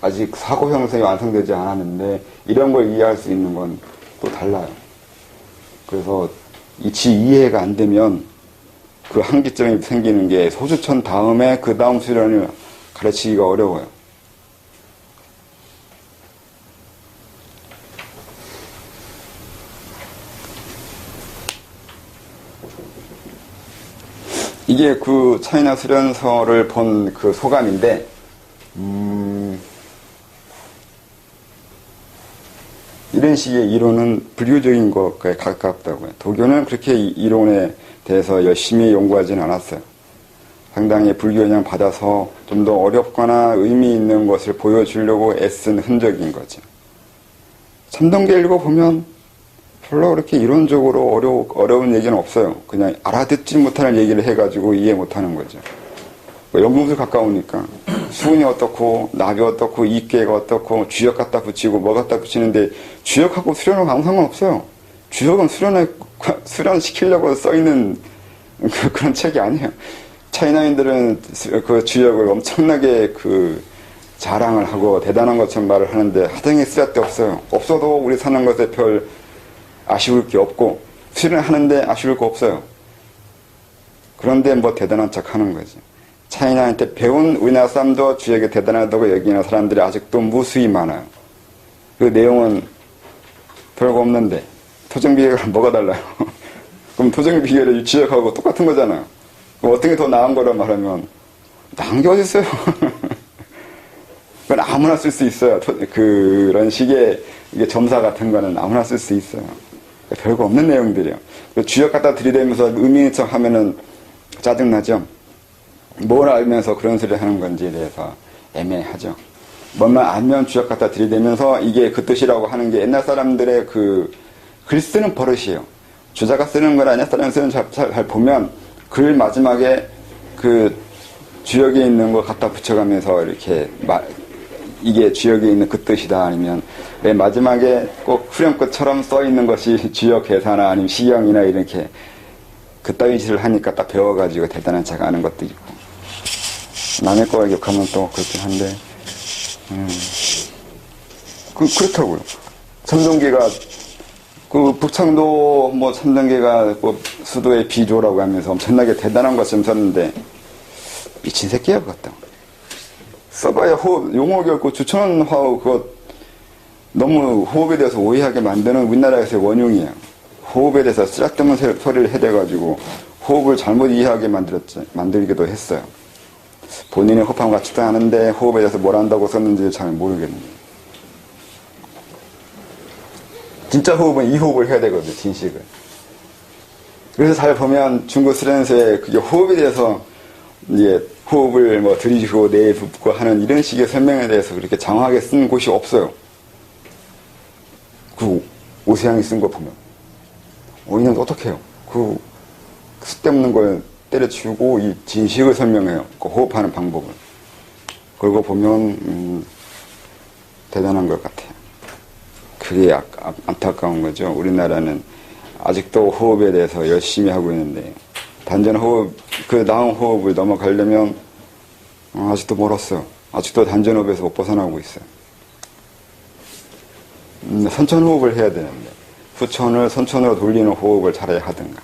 아직 사고 형성이 완성되지 않았는데 이런 걸 이해할 수 있는 건 또 달라요. 그래서 이해가 안 되면 그 한계점이 생기는 게 소주천 다음에 그 다음 수련을 가르치기가 어려워요. 이게 그 차이나 수련서를 본 그 소감인데, 이런 식의 이론은 불교적인 것에 가깝다고요. 도교는 그렇게 이론에 대해서 열심히 연구하지는 않았어요. 상당히 불교 영향 받아서 좀 더 어렵거나 의미 있는 것을 보여주려고 애쓴 흔적인 거죠. 참동계 읽어보면 별로 그렇게 이론적으로 어려운 얘기는 없어요. 그냥 알아듣지 못하는 얘기를 해가지고 이해 못하는 거죠. 연금술 가까우니까 수은이 어떻고 나비 어떻고 이계가 어떻고 주역 갖다 붙이고 뭐 갖다 붙이는데 주역하고 수련하고 아무 상관없어요. 주역은 수련시키려고 써있는 그런 책이 아니에요. 차이나인들은 그 주역을 엄청나게 자랑을 하고 대단한 것처럼 말을 하는데 하등에 쓸데없어요. 없어도 우리 사는 것에 별 아쉬울 게 없고 수련하는데 아쉬울 거 없어요. 그런데 대단한 척 하는 거지. 차이나한테 배운 우리나라 사람도 주역이 대단하다고 여기는 사람들이 아직도 무수히 많아요. 그 내용은 별거 없는데 토정비결은 뭐가 달라요? 그럼 토정비결이 주역하고 똑같은 거잖아요. 그럼 어떻게 더 나은 거라 말하면 나은 게 어딨어요? 그건 아무나 쓸 수 있어요. 그런 식의 이게 점사 같은 거는 아무나 쓸 수 있어요. 별거 없는 내용들이에요. 주역 갖다 들이대면서 의미 있는 척 하면은 짜증나죠? 뭘 알면서 그런 소리를 하는 건지에 대해서 애매하죠. 뭐만 알면 주역 갖다 들이대면서 이게 그 뜻이라고 하는 게 옛날 사람들의 그 글 쓰는 버릇이에요. 주자가 쓰는 걸 옛날 사람 쓰는 잘 보면 글 마지막에 그 주역에 있는 거 갖다 붙여가면서 이렇게 이게 주역에 있는 그 뜻이다, 아니면 맨 마지막에 꼭 후렴구처럼 써 있는 것이 주역 개사나 아니면 시형이나 이렇게 그따위 짓을 하니까 딱 배워가지고 대단한 자가 하는 것도 있고, 남의 거를 기억하면 또 그렇긴 한데, 그렇다고요. 삼동기가 그 북창도 뭐 삼동기가 뭐 수도의 비조라고 하면서 엄청나게 대단한 것처럼 썼는데 미친 새끼야 그것도. 써봐야 호흡, 용어결고 주천 화호 그거 너무 호흡에 대해서 오해하게 만드는 우리나라에서의 원흉이에요. 호흡에 대해서 쓰잘데없는 소리를 해대가지고 호흡을 잘못 이해하게 만들기도 했어요. 본인의 호흡하고 같지도 않은데 호흡에 대해서 뭘 한다고 썼는지 잘 모르겠네요. 진짜 호흡은 이 호흡을 해야 되거든요, 진식을. 그래서 잘 보면 중국 수련서에 그게 호흡에 대해서 이제 호흡을 뭐 들이쉬고 내붓고 하는 이런 식의 설명에 대해서 그렇게 장황하게 쓴 곳이 없어요. 그 오세양이 쓴 거 보면. 이는 어떻게 해요? 그 쓸데없는 걸 때려치우고 이 진식을 설명해요. 그 호흡하는 방법을. 그러고 보면 대단한 것 같아요. 그게 안타까운 거죠. 우리나라는 아직도 호흡에 대해서 열심히 하고 있는데 단전 호흡, 그 나은 호흡을 넘어가려면 아직도 멀었어요. 아직도 단전 호흡에서 못 벗어나고 있어요. 선천 호흡을 해야 되는데 후천을 선천으로 돌리는 호흡을 잘해야 하든가.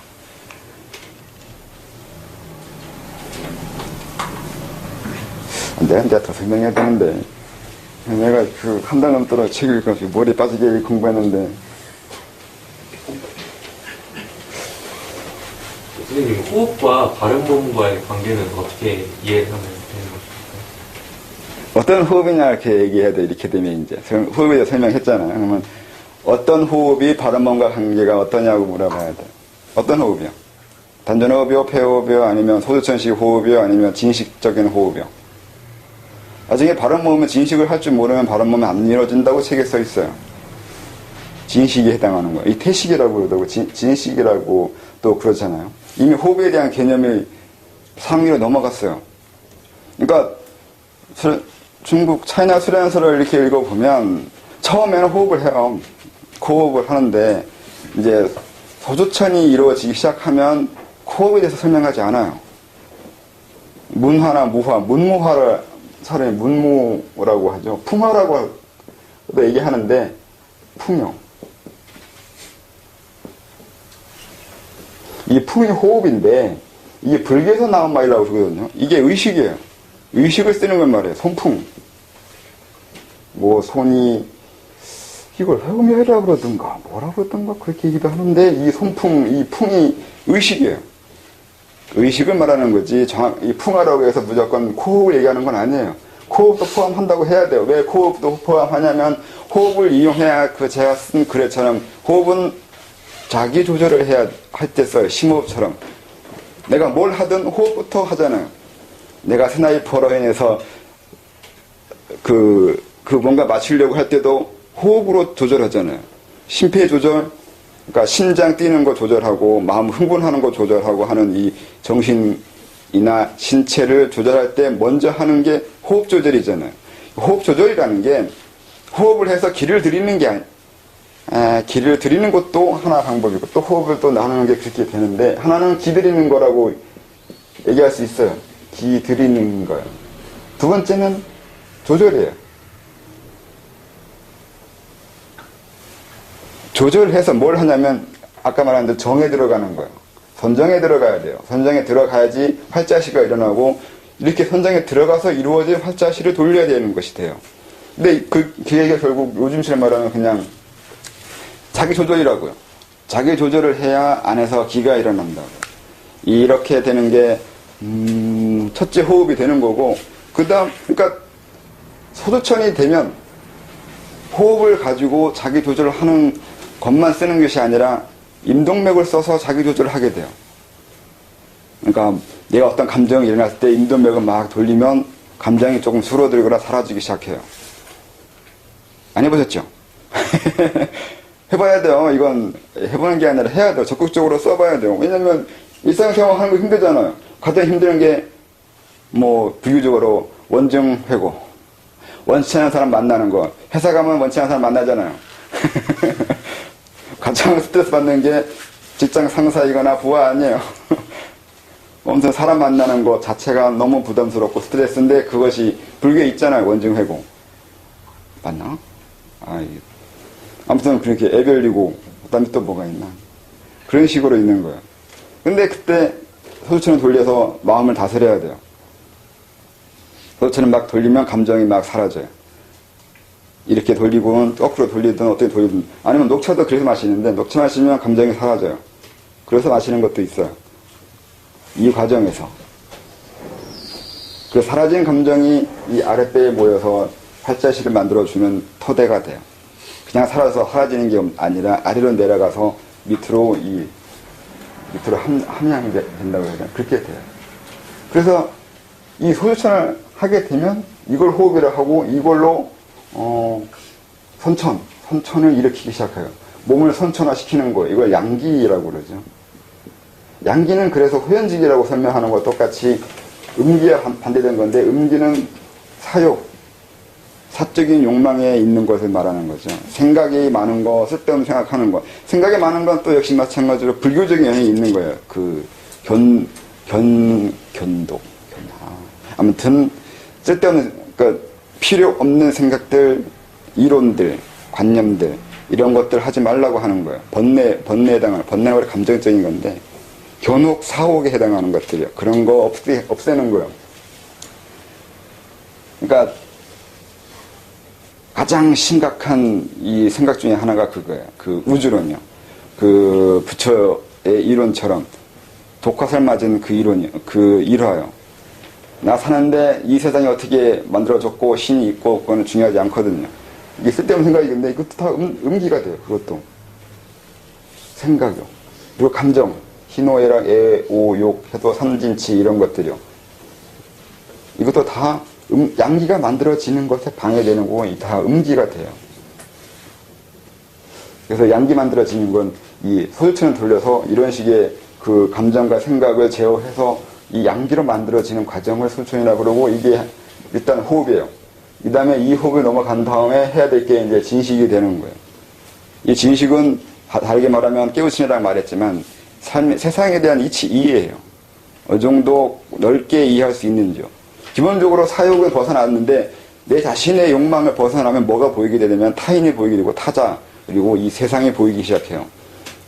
내가 더 설명해야 되는데 내가 그 한 달 넘도록 책을 읽어서 머리 빠지게 공부했는데. 선생님, 호흡과 발음 부분과의 관계는 어떻게 이해하면 되는 것일까요? 어떤 호흡이냐 이렇게 얘기해야 돼. 이렇게 되면 이제 호흡에 대해서 설명했잖아요. 그러면 어떤 호흡이 발음과 관계가 어떠냐고 물어봐야 돼. 어떤 호흡이요? 단전 호흡이요, 폐호흡이요, 아니면 소두천식 호흡이요, 아니면 진식적인 호흡이요. 나중에 발음 모으면 진식을 할 줄 모르면 발음 모으면 안 이루어진다고 책에 써 있어요. 진식에 해당하는 거예요. 이 태식이라고 그러고 진식이라고 또 그러잖아요. 이미 호흡에 대한 개념이 상위로 넘어갔어요. 그러니까 중국 차이나 수련서를 이렇게 읽어보면 처음에는 호흡을 해요. 코호흡을 하는데 이제 소주천이 이루어지기 시작하면 코호흡에 대해서 설명하지 않아요. 문화나 무화, 문무화를 사람이 문무라고 하죠. 풍화라고 얘기하는데 풍요. 이 풍이 호흡인데 이게 불교에서 나온 말이라고 그러거든요. 이게 의식이에요. 의식을 쓰는 건 말이에요. 손풍. 뭐 손이 이걸 회음혈이라고 그러든가 뭐라고 그러든가 그렇게 얘기도 하는데 이 손풍, 이 풍이 의식이에요. 의식을 말하는 거지 이 풍화라고 해서 무조건 코호흡을 얘기하는 건 아니에요. 코호흡도 포함한다고 해야 돼요. 왜 코호흡도 포함하냐면 호흡을 이용해야 제가 쓴 글에처럼 호흡은 자기 조절을 해야 할 때 써요. 심호흡처럼. 내가 뭘 하든 호흡부터 하잖아요. 내가 스나이퍼로 인해서 그 뭔가 맞추려고 할 때도 호흡으로 조절하잖아요. 심폐 조절, 그러니까 심장 뛰는 거 조절하고 마음 흥분하는 거 조절하고 하는 이 정신이나 신체를 조절할 때 먼저 하는 게 호흡 조절이잖아요. 호흡 조절이라는 게 호흡을 해서 기를 들이는 게 기를 들이는 것도 하나 방법이고 또 호흡을 또 나누는 게 그렇게 되는데 하나는 기 들이는 거라고 얘기할 수 있어요. 기 들이는 거예요. 두 번째는 조절이에요. 조절해서 뭘 하냐면 아까 말한 대로 정에 들어가는 거예요. 선정에 들어가야 돼요. 선정에 들어가야지 활자시가 일어나고 이렇게 선정에 들어가서 이루어진 활자시를 돌려야 되는 것이 돼요. 근데 그 얘기가 결국 요즘식으로 말하면 그냥 자기 조절이라고요. 자기 조절을 해야 안에서 기가 일어난다고요. 이렇게 되는 게 첫째 호흡이 되는 거고 그러니까 소두천이 되면 호흡을 가지고 자기 조절을 하는 것만 쓰는 것이 아니라 임동맥을 써서 자기 조절을 하게 돼요. 그러니까 내가 어떤 감정이 일어났을 때 임동맥을 막 돌리면 감정이 조금 줄어들거나 사라지기 시작해요. 안 해보셨죠? 해봐야 돼요. 이건 해보는 게 아니라 해야 돼요. 적극적으로 써봐야 돼요. 왜냐면 일상생활 하는 거 힘들잖아요. 가장 힘든 게 뭐 비유적으로 원증회고, 원치 않은 사람 만나는 거. 회사 가면 원치 않은 사람 만나잖아요. 가장 스트레스 받는 게 직장 상사이거나 부하 아니에요. 아무튼 사람 만나는 것 자체가 너무 부담스럽고 스트레스인데 그것이 불교에 있잖아요. 원증회고. 맞나? 아무튼 그렇게 애별리고 그다음에 또 뭐가 있나? 그런 식으로 있는 거예요. 근데 그때 소주처럼 돌려서 마음을 다스려야 돼요. 소주처럼 막 돌리면 감정이 막 사라져요. 이렇게 돌리고는 거꾸로 돌리든 어떻게 돌리든, 아니면 녹차도 그래서 마시는데 녹차 마시면 감정이 사라져요. 그래서 마시는 것도 있어요. 이 과정에서 그 사라진 감정이 이 아랫배에 모여서 활자실을 만들어주는 토대가 돼요. 그냥 사라지는 게 아니라 아래로 내려가서 밑으로 함양이 된다고 해야 되나? 그렇게 돼요. 그래서 이 소주천을 하게 되면 이걸 호흡이라 하고 이걸로 선천을 일으키기 시작해요. 몸을 선천화시키는 거예요. 이걸 양기라고 그러죠. 양기는 그래서 호연직이라고 설명하는 것과 똑같이 음기와 반대된 건데, 음기는 사욕, 사적인 욕망에 있는 것을 말하는 거죠. 생각이 많은 거, 쓸데없는 생각하는 거. 생각이 많은 건 또 역시 마찬가지로 불교적인 영향이 있는 거예요. 그 아무튼 쓸데없는, 그러니까 필요 없는 생각들, 이론들, 관념들 이런 것들 하지 말라고 하는 거예요. 번뇌에 해당하는, 번뇌는 원래 감정적인 건데 견혹, 사혹에 해당하는 것들이요. 그런 거 없애는 거예요. 그러니까 가장 심각한 이 생각 중에 하나가 그거예요. 그 우주론이요. 그 부처의 이론처럼 독화살 맞은 그 이론이요. 그 일화요. 나 사는데 이 세상이 어떻게 만들어졌고 신이 있고 그거는 중요하지 않거든요. 이게 쓸데없는 생각이근데 이것도 다 음기가 돼요. 그것도 생각이요. 그리고 감정, 희노애락, 애, 오, 욕, 해도, 삼진치 이런 것들이요. 이것도 다 양기가 만들어지는 것에 방해되는 거고 다 음기가 돼요. 그래서 양기 만들어지는 건 이 소주처럼 돌려서 이런 식의 그 감정과 생각을 제어해서 이 양기로 만들어지는 과정을 소주천이라고 그러고, 이게 일단 호흡이에요. 그 다음에 이 호흡을 넘어간 다음에 해야 될 게 이제 진식이 되는 거예요. 이 진식은 다르게 말하면 깨우침이라고 말했지만 세상에 대한 이해예요. 어느 정도 넓게 이해할 수 있는지요. 기본적으로 사욕을 벗어났는데 내 자신의 욕망을 벗어나면 뭐가 보이게 되냐면 타인이 보이게 되고 타자, 그리고 이 세상이 보이기 시작해요.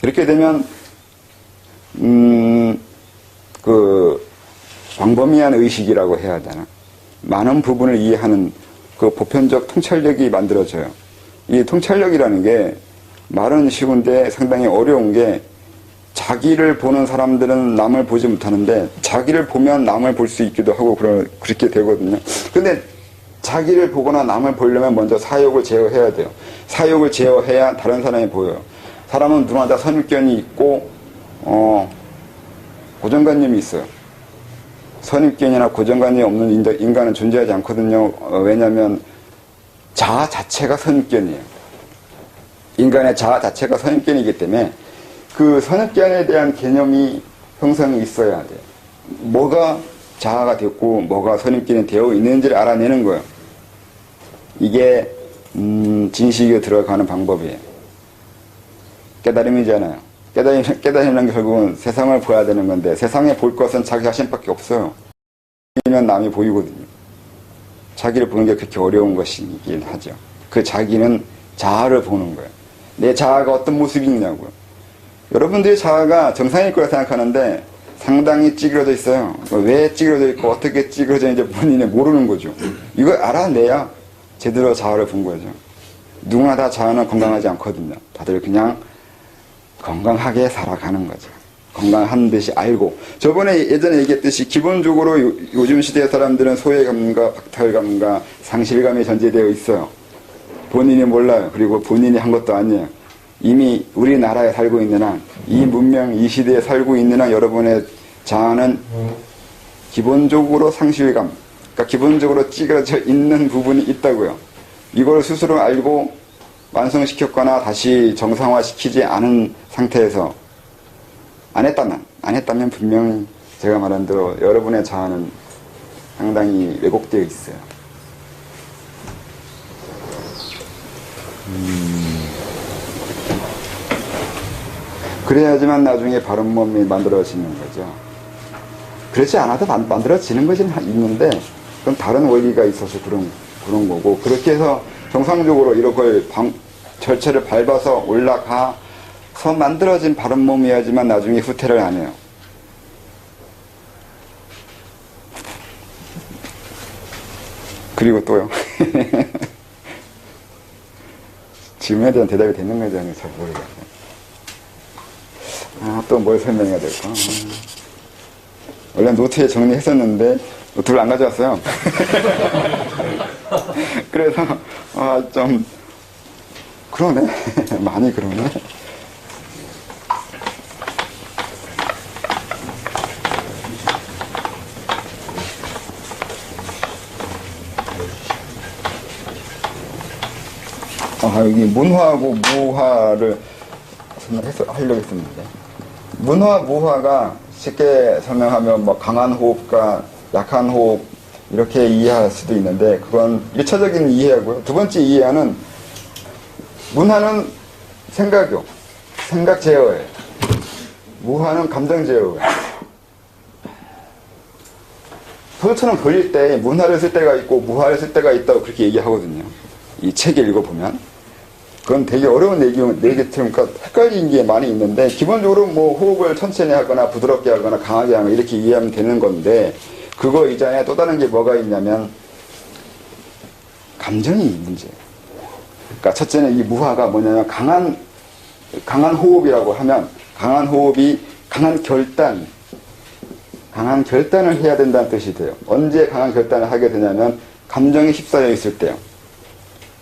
그렇게 되면 그 광범위한 의식이라고 해야 되나, 많은 부분을 이해하는 그 보편적 통찰력이 만들어져요. 이 통찰력이라는 게 말은 쉬운데 상당히 어려운 게, 자기를 보는 사람들은 남을 보지 못하는데 자기를 보면 남을 볼 수 있기도 하고 그렇게 되거든요. 근데 자기를 보거나 남을 보려면 먼저 사욕을 제어해야 돼요. 사욕을 제어해야 다른 사람이 보여요. 사람은 누구나 다 선입견이 있고 고정관념이 있어요. 선입견이나 고정관념이 없는 인간은 존재하지 않거든요. 왜냐하면 자아 자체가 선입견이에요. 인간의 자아 자체가 선입견이기 때문에 그 선입견에 대한 개념이 형성이 있어야 돼요. 뭐가 자아가 됐고 뭐가 선입견이 되어 있는지를 알아내는 거예요. 이게 진식에 들어가는 방법이에요. 깨달음이잖아요. 깨달음이라는 게 결국은 세상을 봐야 되는 건데, 세상에 볼 것은 자기 자신밖에 없어요. 보이면 남이 보이거든요. 자기를 보는 게 그렇게 어려운 것이긴 하죠. 그 자기는 자아를 보는 거예요. 내 자아가 어떤 모습이 있냐고요. 여러분들의 자아가 정상일 거라 생각하는데 상당히 찌그러져 있어요. 왜 찌그러져 있고 어떻게 찌그러져 있는지 본인이 모르는 거죠. 이걸 알아내야 제대로 자아를 본 거죠. 누구나 다 자아는 건강하지 않거든요. 다들 그냥 건강하게 살아가는 거죠. 건강한 듯이 알고. 저번에 예전에 얘기했듯이 기본적으로 요즘 시대의 사람들은 소외감과 박탈감과 상실감이 전제되어 있어요. 본인이 몰라요. 그리고 본인이 한 것도 아니에요. 이미 우리나라에 살고 있는 한, 이 문명, 이 시대에 살고 있는 한 여러분의 자아는 기본적으로 상실감, 그러니까 기본적으로 찌그러져 있는 부분이 있다고요. 이걸 스스로 알고 완성시켰거나 다시 정상화시키지 않은 상태에서 안 했다면 분명히 제가 말한 대로 여러분의 자아는 상당히 왜곡되어 있어요. 그래야지만 나중에 바른 몸이 만들어지는 거죠. 그렇지 않아도 만들어지는 것이 있는데 그건 다른 원리가 있어서 그런 거고, 그렇게 해서 정상적으로 이렇게 절차를 밟아서 올라가서 만들어진 바른 몸이어야지만 나중에 후퇴를 안 해요. 그리고 또요. 질문에 대한 대답이 되는 건지 아닌지 잘 모르겠어요. 또 뭘 설명해야 될까? 원래 노트에 정리했었는데 노트를 안 가져왔어요. 그래서 좀 그러네. 많이 그러네. 여기 문화하고 무화를 하려고 했었는데, 문화, 무화가 쉽게 설명하면 뭐 강한 호흡과 약한 호흡 이렇게 이해할 수도 있는데, 그건 1차적인 이해하고요. 두 번째 이해는 문화는 생각이요. 생각 제어예요. 무화는 감정 제어예요. 소설처럼 걸릴 때 문화를 쓸 때가 있고 무화를 쓸 때가 있다고 그렇게 얘기하거든요. 이 책을 읽어보면. 그건 되게 어려운 얘기처럼 헷갈리는 게 많이 있는데, 기본적으로 뭐 호흡을 천천히 하거나 부드럽게 하거나 강하게 하거나 이렇게 이해하면 되는 건데, 그거 이전에 또 다른 게 뭐가 있냐면 감정이 문제예요. 그러니까 첫째는 이 무화가 뭐냐면 강한 호흡이라고 하면, 강한 호흡이 강한 결단을 해야 된다는 뜻이 돼요. 언제 강한 결단을 하게 되냐면 감정에 휩싸여 있을 때요.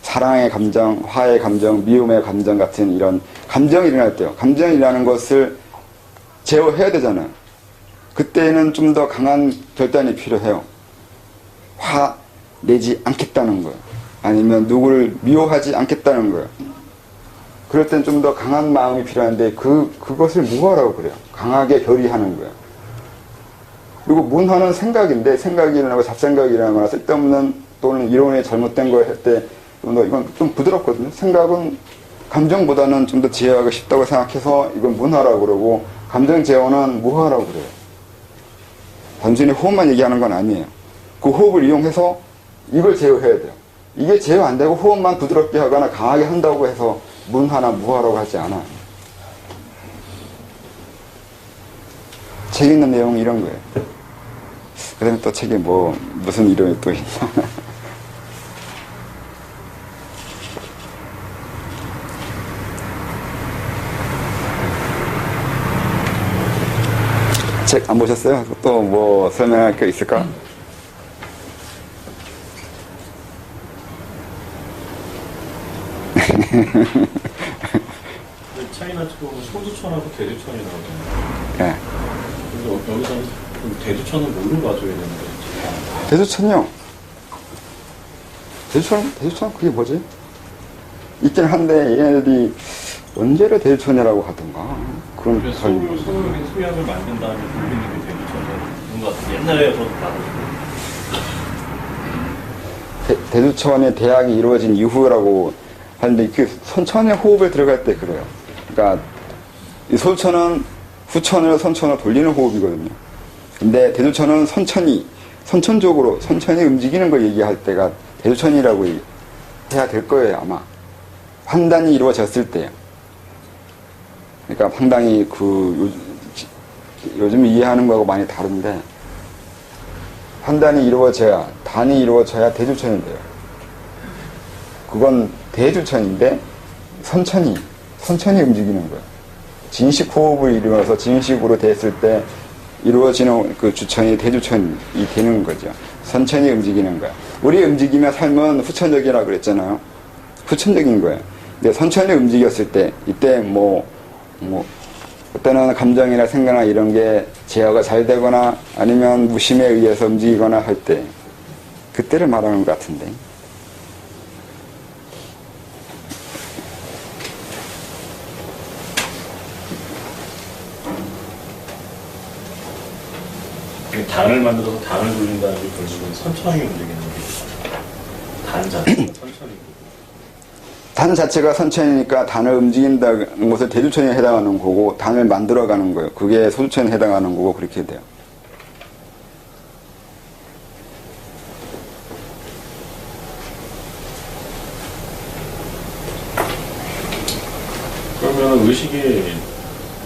사랑의 감정, 화의 감정, 미움의 감정 같은 이런 감정이 일어날 때요. 감정이라는 것을 제어해야 되잖아요. 그때는 좀 더 강한 결단이 필요해요. 화 내지 않겠다는 거예요. 아니면 누구를 미워하지 않겠다는 거예요. 그럴 땐 좀 더 강한 마음이 필요한데 그것을 무화라고 그래요. 강하게 결의하는 거예요. 그리고 문화는 생각인데, 생각이 일어나고 잡생각이 일어나거나 쓸데없는 또는 이론이 잘못된 걸 할 때 이건 좀 부드럽거든요. 생각은 감정보다는 좀 더 제어하기 쉽다고 생각해서 이건 문화라고 그러고, 감정 제어는 무화라고 그래요. 단순히 호흡만 얘기하는 건 아니에요. 그 호흡을 이용해서 이걸 제어해야 돼요. 이게 제어 안 되고 호흡만 부드럽게 하거나 강하게 한다고 해서 문화나 무화라고 하지 않아요. 책에 있는 내용이 이런 거예요. 그 다음에 또 책에 무슨 이론이 또 있나. 책 안 보셨어요? 또 뭐 설명할 게 있을까? 차이나 보면 소두천하고 대두천이 나오잖아요. 네. 그래서 여기서는 대두천은 뭘로 봐줘야 되는 거예요? 대두천이요? 대두천? 그게 뭐지? 있긴 한데 얘네들이 언제를 대두천이라고 하던가. 그런 수약을 만든 다음에 돌리는 게 대두천이라고 그런 것 같은데, 옛날에 저도 나도 대두천의 대학이 이루어진 이후라고 하는데, 그 선천의 호흡을 들어갈 때 그래요. 그러니까 이 소천은 후천을 선천으로 돌리는 호흡이거든요. 근데 대두천은 선천적으로 선천이 움직이는 걸 얘기할 때가 대두천이라고 해야 될 거예요, 아마. 판단이 이루어졌을 때요. 그러니까 상당히 요즘 이해하는 거하고 많이 다른데, 판단이 이루어져야, 단이 이루어져야 대두천이 돼요. 그건 대두천인데 선천이 움직이는 거예요. 진식 호흡을 이루어서 진식으로 됐을 때 이루어지는 그 주천이 대주천이 되는 거죠. 선천이 움직이는 거야. 우리의 움직임의 삶은 후천적이라고 그랬잖아요. 후천적인 거예요. 근데 선천이 움직였을 때, 이때 어떤 감정이나 생각이나 이런 게 제어가 잘 되거나 아니면 무심에 의해서 움직이거나 할 때 그때를 말하는 것 같은데. 단을 만들어서 단을 굴린다는 게 결국은 천천히 움직이는 게 단 자체가 천천히 단 자체가 선천이니까 단을 움직인다는 것을 대두천에 해당하는 거고 단을 만들어가는 거예요. 그게 소두천에 해당하는 거고 그렇게 돼요. 그러면 의식이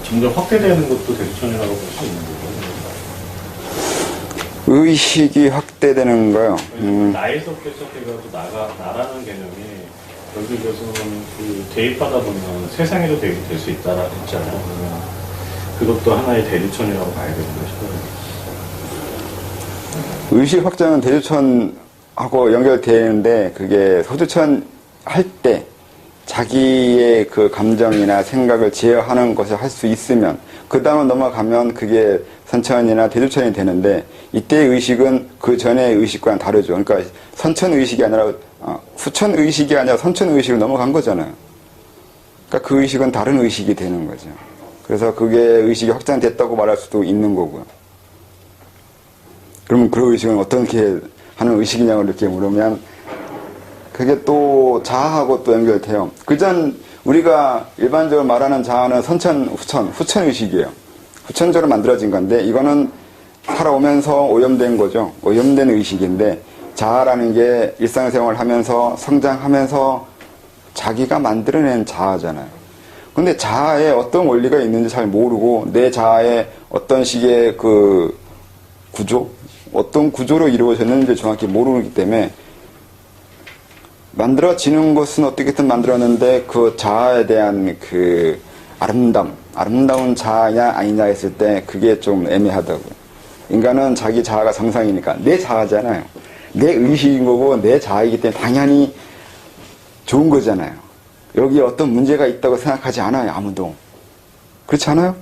점점 확대되는 것도 대두천이라고 볼 수 있는 거죠. 의식이 확대되는 거요. 나에서부터 시작해가지고 나라는 개념이 결국에서는 그 대입하다 보면 세상에도 대입이 될 수 있잖아요. 그러면 그것도 하나의 대두천이라고 봐야 되는 거죠. 의식 확장은 대두천하고 연결되는데 그게 소두천 할 때 자기의 그 감정이나 생각을 제어하는 것을 할 수 있으면 그 다음을 넘어가면 그게 선천이나 대두천이 되는데 이때의 의식은 그 전의 의식과는 다르죠. 그러니까 선천 의식이 아니라 후천 의식이 아니라 선천 의식으로 넘어간 거잖아요. 그러니까 그 의식은 다른 의식이 되는 거죠. 그래서 그게 의식이 확장됐다고 말할 수도 있는 거고요. 그러면 그 의식은 어떻게 하는 의식이냐고 이렇게 물으면 그게 또 자아하고 또 연결돼요. 그전 우리가 일반적으로 말하는 자아는 선천, 후천 의식이에요. 후천적으로 만들어진 건데 이거는 살아오면서 오염된 거죠. 오염된 의식인데 자아라는 게 일상생활을 하면서 성장하면서 자기가 만들어낸 자아잖아요. 근데 자아에 어떤 원리가 있는지 잘 모르고 내 자아에 어떤 식의 그 구조, 어떤 구조로 이루어졌는지 정확히 모르기 때문에 만들어지는 것은 어떻게든 만들었는데 그 자아에 대한 그 아름다운 자아냐 아니냐 했을 때 그게 좀 애매하다고요. 인간은 자기 자아가 정상이니까 내 자아잖아요. 내 의식인 거고 내 자아이기 때문에 당연히 좋은 거잖아요. 여기에 어떤 문제가 있다고 생각하지 않아요. 아무도. 그렇지 않아요?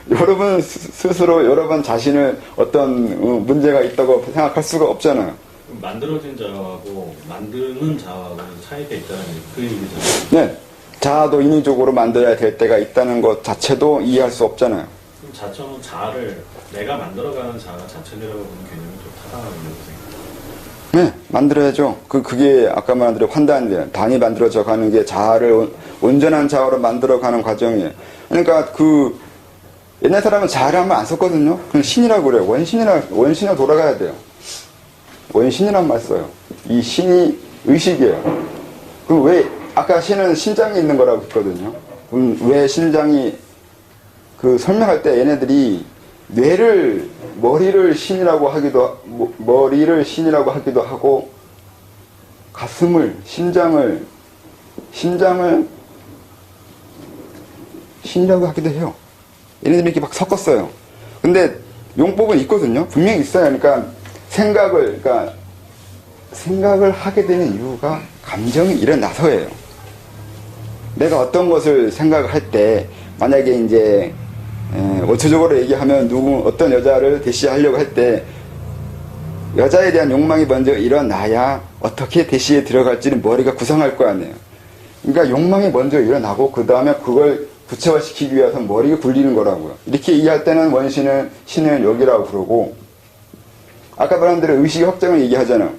여러분 스스로 여러분 자신을 어떤 문제가 있다고 생각할 수가 없잖아요. 만들어진 자아하고 만드는 자아하고 차이가 있다는 그 얘기잖아요. 네. 자아도 인위적으로 만들어야 될 때가 있다는 것 자체도 이해할 수 없잖아요. 그럼 자처는 자아를 내가 만들어가는 자아가 자천이라고 보는 개념이 좀 타당하다고 생각해요. 네, 만들어야죠. 그게 아까 말한 대로 환단이에요. 단이 만들어져 가는 게 자아를 온전한 자아로 만들어가는 과정이에요. 그러니까 그 옛날 사람은 자아를 한번 안 썼거든요. 그럼 신이라고 그래요. 원신으로 돌아가야 돼요. 원신이란 말 써요. 이 신이 의식이에요. 그럼 왜 아까 신은 심장에 있는 거라고 했거든요. 그럼 왜 심장이 그 설명할 때 얘네들이 머리를 신이라고 하기도 하고 가슴을 심장을 신이라고 하기도 해요. 얘네들이 이렇게 막 섞었어요. 근데 용법은 있거든요. 분명히 있어요. 그러니까 생각을 하게 되는 이유가 감정이 일어나서예요. 내가 어떤 것을 생각할 때, 만약에 이제, 원초적으로 얘기하면 어떤 여자를 대시하려고 할 때, 여자에 대한 욕망이 먼저 일어나야 어떻게 대시에 들어갈지는 머리가 구상할 거 아니에요. 그러니까 욕망이 먼저 일어나고, 그 다음에 그걸 구체화시키기 위해서 머리가 굴리는 거라고요. 이렇게 이해할 때는 신을 여기라고 그러고, 아까 말한 대로 의식의 확장을 얘기하잖아요.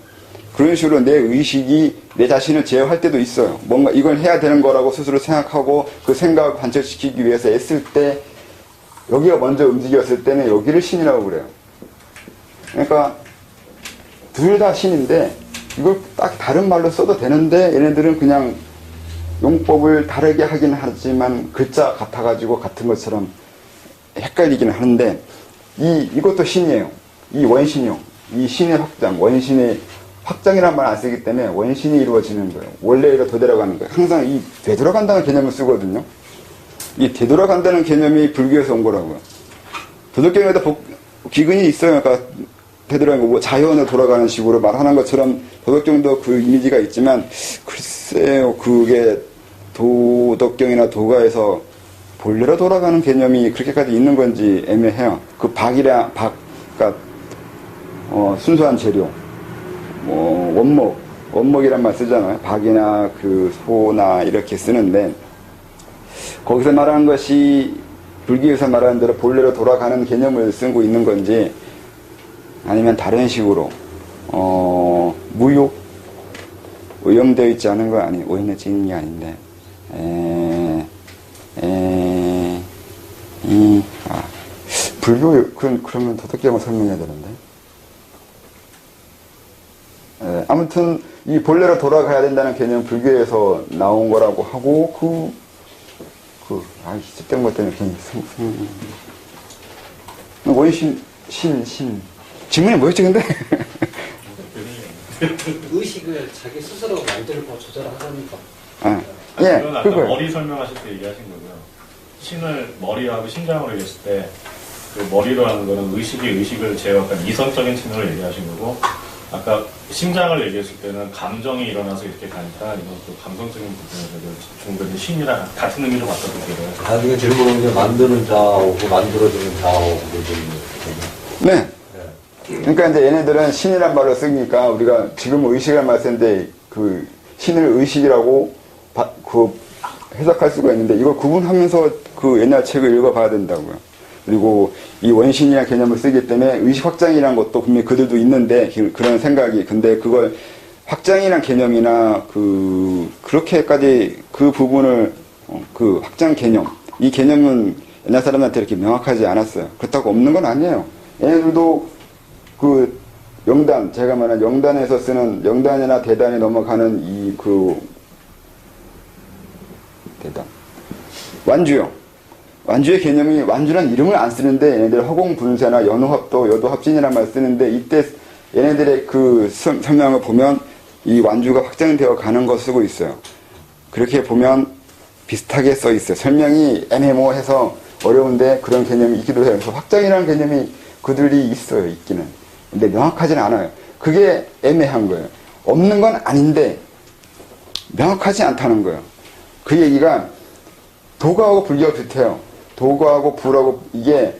그런 식으로 내 의식이 내 자신을 제어할 때도 있어요. 뭔가 이걸 해야 되는 거라고 스스로 생각하고 그 생각을 관철시키기 위해서 애쓸 때 여기가 먼저 움직였을 때는 여기를 신이라고 그래요. 그러니까 둘 다 신인데 이걸 딱 다른 말로 써도 되는데 얘네들은 그냥 용법을 다르게 하긴 하지만 글자 같아가지고 같은 것처럼 헷갈리기는 하는데 이것도 신이에요. 이 원신이요. 이 신의 확장, 원신의 확장이라는 말 안 쓰기 때문에 원신이 이루어지는 거예요. 원래로 되돌아가는 거예요. 항상 이 되돌아간다는 개념을 쓰거든요. 이 되돌아간다는 개념이 불교에서 온 거라고요. 도덕경에도 기근이 있어요. 그러니까 되돌아가는 거, 자연으로 돌아가는 식으로 말하는 것처럼 도덕경도 그 이미지가 있지만 글쎄요. 그게 도덕경이나 도가에서 본래로 돌아가는 개념이 그렇게까지 있는 건지 애매해요. 그 그러니까 순수한 재료, 원목이란 말 쓰잖아요. 박이나 그 소나 이렇게 쓰는데, 거기서 말하는 것이 불교에서 말하는 대로 본래로 돌아가는 개념을 쓰고 있는 건지, 아니면 다른 식으로, 오염되어 있지 않은 거 아니, 오염되어 있는 게 아닌데, 불교, 그러면 도덕경을 설명해야 되는데. 아무튼, 이 본래로 돌아가야 된다는 개념 불교에서 나온 거라고 하고, 쓸데없는 것 때문에 괜히 원신, 질문이 뭐였지, 근데? 의식을 자기 스스로 만들고 조절하는 것. 예, 그건 아까 그거예요. 머리 설명하실 때 얘기하신 거고요. 신을 머리하고 심장으로 얘기했을 때, 그 머리로 하는 거는 의식을 제어한 이성적인 측면을 얘기하신 거고, 아까 심장을 얘기했을 때는 감정이 일어나서 이렇게 가니까 이건 또 감성적인 부분에서 중간에 신이랑 같은 의미로 바꿔보기를. 나중에 질문은 이제 만드는 자하고 만들어지는 자하고 네. 그러니까 이제 얘네들은 신이란 말로 쓰니까 우리가 지금 의식이란 말 쓰는데 그 신을 의식이라고 해석할 수가 있는데 이걸 구분하면서 그 옛날 책을 읽어봐야 된다고요. 그리고 이 원신이라는 개념을 쓰기 때문에 의식 확장이라는 것도 분명히 그들도 있는데 그런 생각이, 근데 그걸 확장이라는 개념이나 그렇게까지 그 부분을 그 확장 개념, 이 개념은 옛날 사람한테 이렇게 명확하지 않았어요. 그렇다고 없는 건 아니에요. 얘네들도 그 영단, 제가 말한 영단에서 쓰는 영단이나 대단에 넘어가는 대단 완주의 개념이, 완주란 이름을 안 쓰는데 얘네들 허공분쇄나 연호합도, 여도합진이란 말 쓰는데, 이때 얘네들의 그 설명을 보면 이 완주가 확장되어 가는 거 쓰고 있어요. 그렇게 보면 비슷하게 써 있어요. 설명이 애매모호해서 어려운데 그런 개념이 있기도 해요. 그래서 확장이라는 개념이 그들이 있어요, 있기는. 근데 명확하지는 않아요. 그게 애매한 거예요. 없는 건 아닌데 명확하지 않다는 거예요. 그 얘기가 도가하고 불교가 비슷해요. 도가하고 불하고, 이게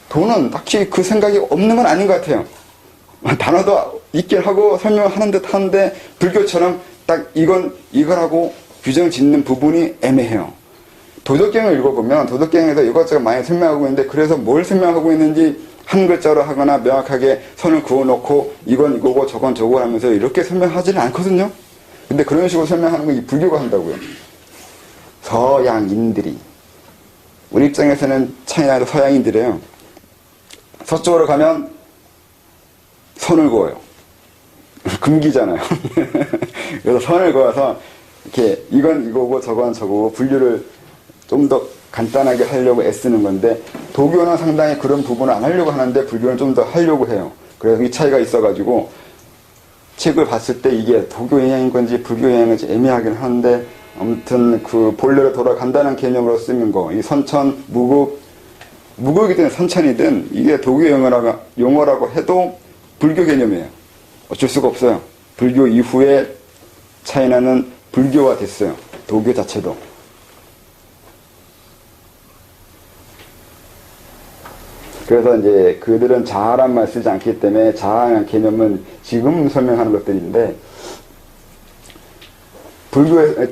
도는 딱히 그 생각이 없는 건 아닌 것 같아요. 단어도 있긴 하고 설명을 하는 듯 하는데 불교처럼 딱 이거라고 규정 짓는 부분이 애매해요. 도덕경을 읽어보면 도덕경에서 이것저것 많이 설명하고 있는데, 그래서 뭘 설명하고 있는지 한 글자로 하거나 명확하게 선을 그어놓고 이건 이거고 저건 저거 하면서 이렇게 설명하지는 않거든요. 근데 그런 식으로 설명하는 건 이 불교가 한다고요. 서양인들이, 우리 입장에서는 차이나도 서양인들이에요. 서쪽으로 가면 선을 그어요. 금기잖아요. 그래서 선을 그어서 이렇게 이건 이거고 저건 저거고 분류를 좀 더 간단하게 하려고 애쓰는 건데, 도교는 상당히 그런 부분을 안 하려고 하는데 불교는 좀 더 하려고 해요. 그래서 이 차이가 있어가지고 책을 봤을 때 이게 도교 영향인 건지 불교 영향인지 애매하긴 하는데, 아무튼 그 본래로 돌아간다는 개념으로 쓰는 거, 이 선천, 무국이든 선천이든 이게 도교 용어라고 해도 불교 개념이에요. 어쩔 수가 없어요. 불교 이후에 차이나는 불교화 됐어요. 도교 자체도. 그래서 이제 그들은 자아란 말 쓰지 않기 때문에 자아라는 개념은 지금 설명하는 것들인데,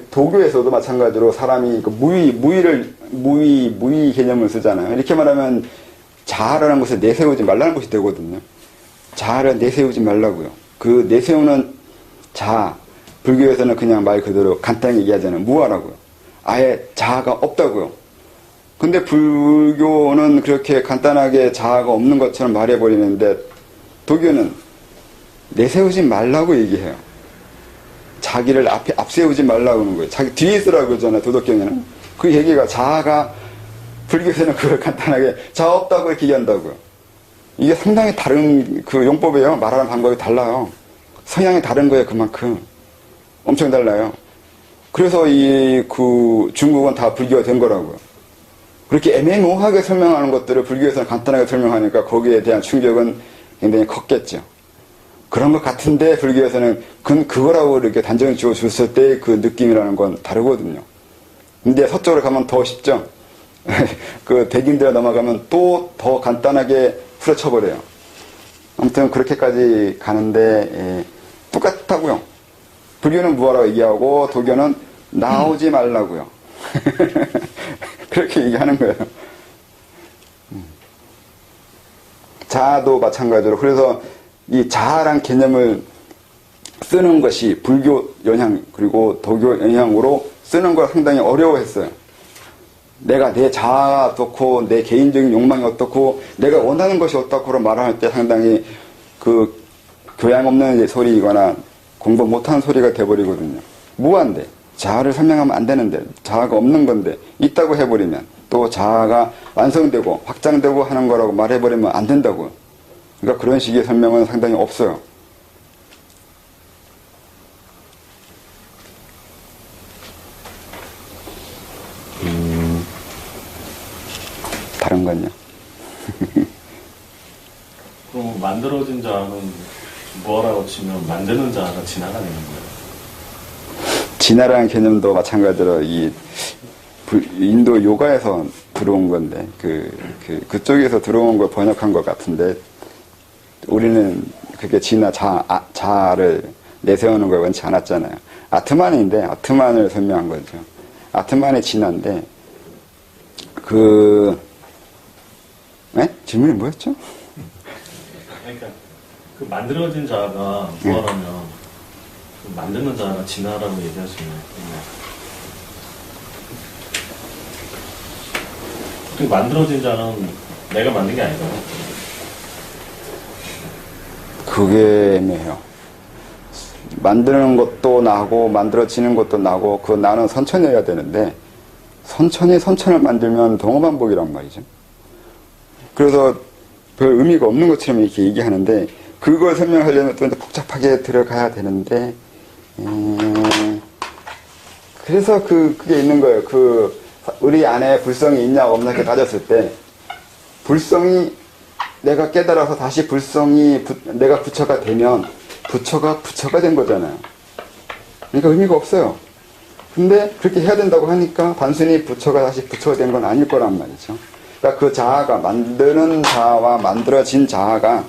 도교에서도 마찬가지로 사람이 그 무의 개념을 쓰잖아요. 이렇게 말하면 자아라는 것을 내세우지 말라는 것이 되거든요. 자아를 내세우지 말라고요. 그 내세우는 자아, 불교에서는 그냥 말 그대로 간단히 얘기하자면 무아라고요. 아예 자아가 없다고요. 근데 불교는 그렇게 간단하게 자아가 없는 것처럼 말해버리는데, 도교는 내세우지 말라고 얘기해요. 자기를 앞세우지 말라고 하는 거예요. 자기 뒤에 있으라고 그러잖아요, 도덕경에는. 그 얘기가, 자아가, 불교에서는 그걸 간단하게 자아 없다고 이렇게 얘기한다고요. 이게 상당히 다른 그 용법이에요. 말하는 방법이 달라요. 성향이 다른 거예요, 그만큼. 엄청 달라요. 그래서 중국은 다 불교가 된 거라고요. 그렇게 애매모호하게 설명하는 것들을 불교에서는 간단하게 설명하니까 거기에 대한 충격은 굉장히 컸겠죠. 그런 것 같은데 불교에서는 그거라고 이렇게 단정을 지어줬을 때 그 느낌이라는 건 다르거든요. 근데 서쪽으로 가면 더 쉽죠. 그 대긴들에 넘어가면 또 더 간단하게 후려쳐버려요. 아무튼 그렇게까지 가는데 똑같다고요. 불교는 무하라고 얘기하고 도교는 나오지 말라고요. 그렇게 얘기하는 거예요. 자아도 마찬가지로. 그래서 이 자아란 개념을 쓰는 것이 불교 영향 그리고 도교 영향으로 쓰는 걸 상당히 어려워했어요. 내가 내 자아가 어떻고 내 개인적인 욕망이 어떻고 내가 원하는 것이 어떻고 말할 때 상당히 그 교양 없는 소리이거나 공부 못하는 소리가 돼버리거든요. 무한데 자아를 설명하면 안 되는데 자아가 없는 건데 있다고 해버리면 또 자아가 완성되고 확장되고 하는 거라고 말해버리면 안 된다고요. 그러니까 그런 식의 설명은 상당히 없어요. 다른 건요. 그럼 만들어진 자아는 뭐라고 치면 만드는 자아가 지나가는 거예요. 진화라는 개념도 마찬가지로 이 인도 요가에서 들어온 건데 그쪽에서 들어온 걸 번역한 것 같은데 우리는 그게 진화 자아를 내세우는 걸 원치 않았잖아요. 아트만인데 아트만을 설명한 거죠. 아트만의 진화인데 질문이 뭐였죠? 그러니까 그 만들어진 자아가 뭐라면 그 만드는 자아가 진화라고 얘기할 수 있나요? 그 만들어진 자는 내가 만든 게 아니잖아. 그게 애매해요. 만드는 것도 나고 만들어지는 것도 나고 그 나는 선천이어야 되는데 선천이 선천을 만들면 동어반복이란 말이죠. 그래서 별 의미가 없는 것처럼 이렇게 얘기하는데 그걸 설명하려면 또 이제 복잡하게 들어가야 되는데 그래서 그게 있는 거예요. 우리 안에 불성이 있냐 없냐 이렇게 따졌을 때 불성이 내가 깨달아서 다시 불성이 내가 부처가 되면 부처가 된 거잖아요. 그러니까 의미가 없어요. 근데 그렇게 해야 된다고 하니까 단순히 부처가 다시 부처가 된 건 아닐 거란 말이죠. 그러니까 그 자아가 만드는 자아와 만들어진 자아가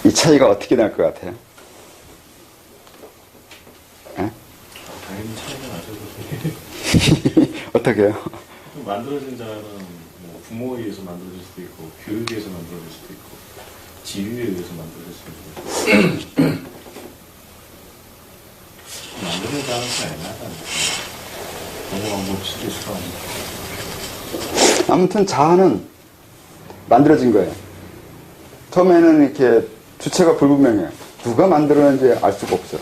이 차이가 어떻게 날 것 같아요? 당연히 차이가 나죠. 어떻게요? 만들어진 자는 뭐 부모에 의해서 만들어질 수도 있고 교육에 의해서 만들어질 수도 있고 지위에 의해서 만들어질 수도 있고 만드는 자는 애매하다. 너무 방법 수도 있을 거 아니에요. 아무튼 자아는 만들어진 거예요. 처음에는 이렇게 주체가 불분명해요. 누가 만들었는지 알 수가 없어요.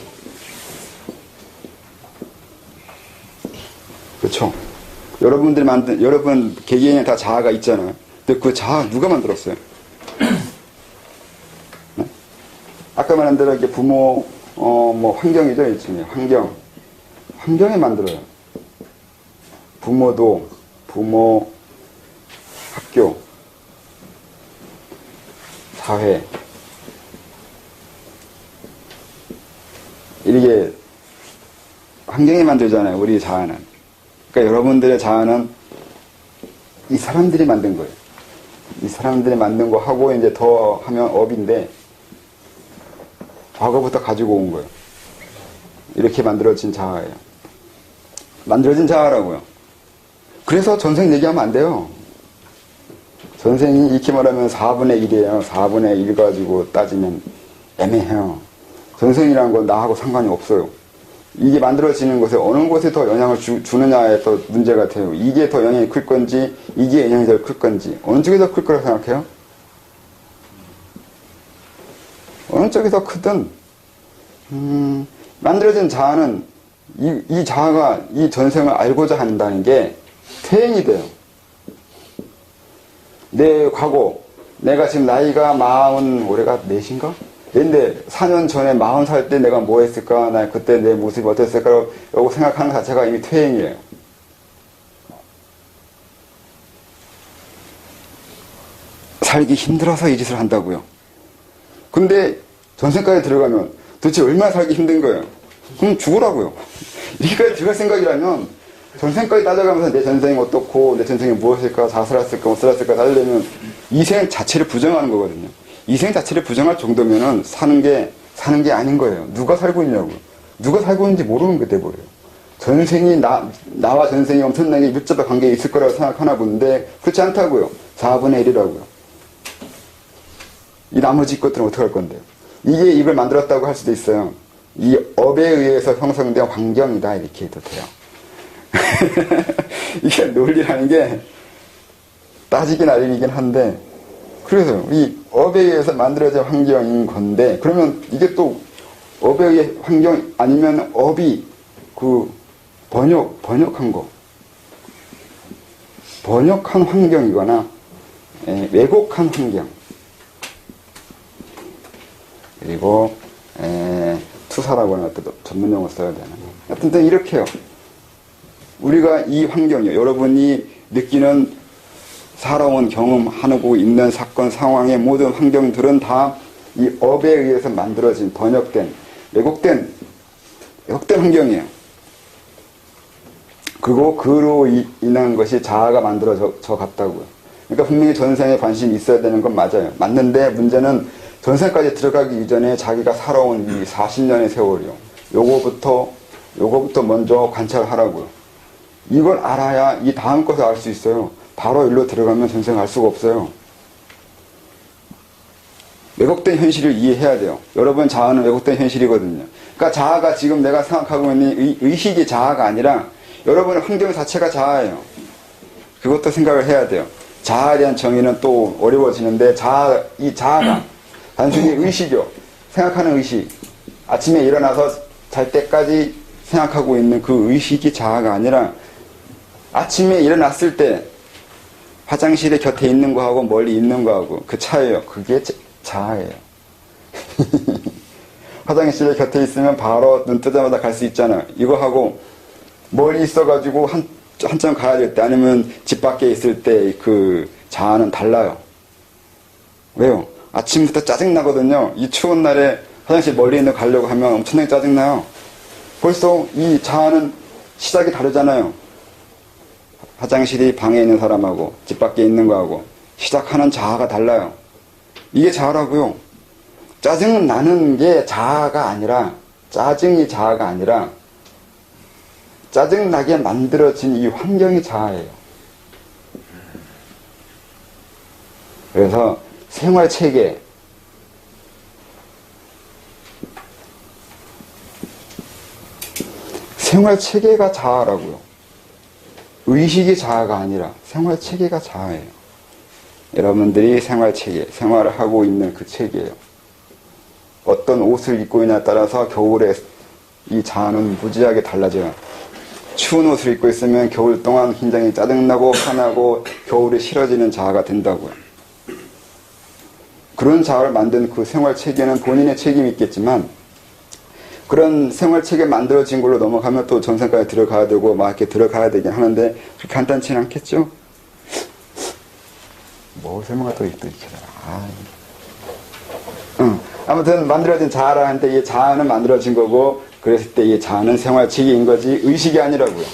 그렇죠? 여러분 개개인에 다 자아가 있잖아요. 근데 그 자아 누가 만들었어요? 네? 아까 말한 대로 이게 부모, 뭐 환경이죠, 일종의 환경이 만들어요. 부모, 학교, 사회. 이게 환경이 만들잖아요, 우리 자아는. 그러니까 여러분들의 자아는 이 사람들이 만든 거예요. 이 사람들이 만든 거 하고 이제 더 하면 업인데 과거부터 가지고 온 거예요. 이렇게 만들어진 자아예요. 만들어진 자아라고요. 그래서 전생 얘기하면 안 돼요. 전생이 이렇게 말하면 4분의 1이에요. 4분의 1 가지고 따지면 애매해요. 전생이라는 건 나하고 상관이 없어요. 이게 만들어지는 것에 어느 곳에 더 영향을 주느냐에 또 문제 같아요. 이게 더 영향이 클 건지 이게 영향이 더 클 건지 어느 쪽이 더 클 거라고 생각해요? 어느 쪽이 더 크든 만들어진 자아는 이 자아가 이 전생을 알고자 한다는 게 퇴행이 돼요. 내 과거 내가 지금 나이가 40 올해가 4인가? 근데 4년 전에 40살 때 내가 뭐 했을까? 나 그때 내 모습이 어땠을까? 라고 생각하는 것 자체가 이미 퇴행이에요. 살기 힘들어서 이 짓을 한다고요. 근데 전생까지 들어가면 도대체 얼마나 살기 힘든 거예요? 그럼 죽으라고요. 이렇게까지 들어갈 생각이라면 전생까지 따져가면서 내 전생이 어떻고 내 전생이 무엇일까, 자살했을까, 못 살았을까 따지려면 이 생 자체를 부정하는 거거든요. 이 생 자체를 부정할 정도면은 사는 게 아닌 거예요. 누가 살고 있냐고요. 누가 살고 있는지 모르는 게 돼버려요. 전생이 나와 전생이 엄청나게 밀접한 관계에 있을 거라고 생각하나 본데 그렇지 않다고요. 4분의 1이라고요. 이 나머지 것들은 어떻게 할 건데요? 이게 이걸 만들었다고 할 수도 있어요. 이 업에 의해서 형성된 환경이다 이렇게 해도 돼요. 이게 논리라는 게 따지기 나름이긴 한데 그래서 이 업에 의해서 만들어진 환경인 건데 그러면 이게 또 업에 의해 환경 아니면 업이 그 번역한 거 번역한 환경이거나 왜곡한 환경 그리고 투사라고 하는 것도 전문 용어 써야 되나 하여튼 이렇게요. 우리가 이 환경이요. 여러분이 느끼는 살아온 경험하고 있는 사건 상황의 모든 환경들은 다 이 업에 의해서 만들어진 번역된 왜곡된 환경이에요. 그리고 그로 인한 것이 자아가 만들어져 갔다고요. 그러니까 분명히 전생에 관심이 있어야 되는 건 맞아요. 맞는데 문제는 전생까지 들어가기 이전에 자기가 살아온 이 40년의 세월이요. 요거부터 먼저 관찰하라고요. 이걸 알아야 이 다음 것을 알 수 있어요. 바로 일로 들어가면 전생 알 수가 없어요. 왜곡된 현실을 이해해야 돼요. 여러분 자아는 왜곡된 현실이거든요. 그러니까 자아가 지금 내가 생각하고 있는 의식이 자아가 아니라 여러분의 환경 자체가 자아예요. 그것도 생각을 해야 돼요. 자아에 대한 정의는 또 어려워지는데 이 자아가 단순히 의식이요. 생각하는 의식. 아침에 일어나서 잘 때까지 생각하고 있는 그 의식이 자아가 아니라 아침에 일어났을 때 화장실에 곁에 있는 거하고 멀리 있는 거하고 그 차이예요. 그게 자아예요. 화장실에 곁에 있으면 바로 눈 뜨자마자 갈 수 있잖아요. 이거하고 멀리 있어가지고 한참 가야 될 때 아니면 집 밖에 있을 때 그 자아는 달라요. 왜요? 아침부터 짜증나거든요. 이 추운 날에 화장실 멀리 있는 데 가려고 하면 엄청나게 짜증나요. 벌써 이 자아는 시작이 다르잖아요. 화장실이 방에 있는 사람하고 집 밖에 있는 거하고 시작하는 자아가 달라요. 이게 자아라고요. 짜증 나는 게 자아가 아니라 짜증이 자아가 아니라 짜증나게 만들어진 이 환경이 자아예요. 그래서 생활체계 생활체계가 자아라고요. 의식이 자아가 아니라 생활체계가 자아예요. 여러분들이 생활체계, 생활을 하고 있는 그 체계예요. 어떤 옷을 입고 있냐에 따라서 겨울에 이 자아는 무지하게 달라져요. 추운 옷을 입고 있으면 겨울 동안 굉장히 짜증나고 화나고 겨울에 싫어지는 자아가 된다고요. 그런 자아를 만든 그 생활체계는 본인의 책임이 있겠지만 그런 생활체계 만들어진 걸로 넘어가면 또 전생까지 들어가야 되고 막 이렇게 들어가야 되긴 하는데 그렇게 간단치는 않겠죠? 뭐 설명가 또 이렇게 아무튼 만들어진 자아라 하는데 이 자아는 만들어진 거고 그랬을 때 이 자아는 생활체계인 거지 의식이 아니라고요.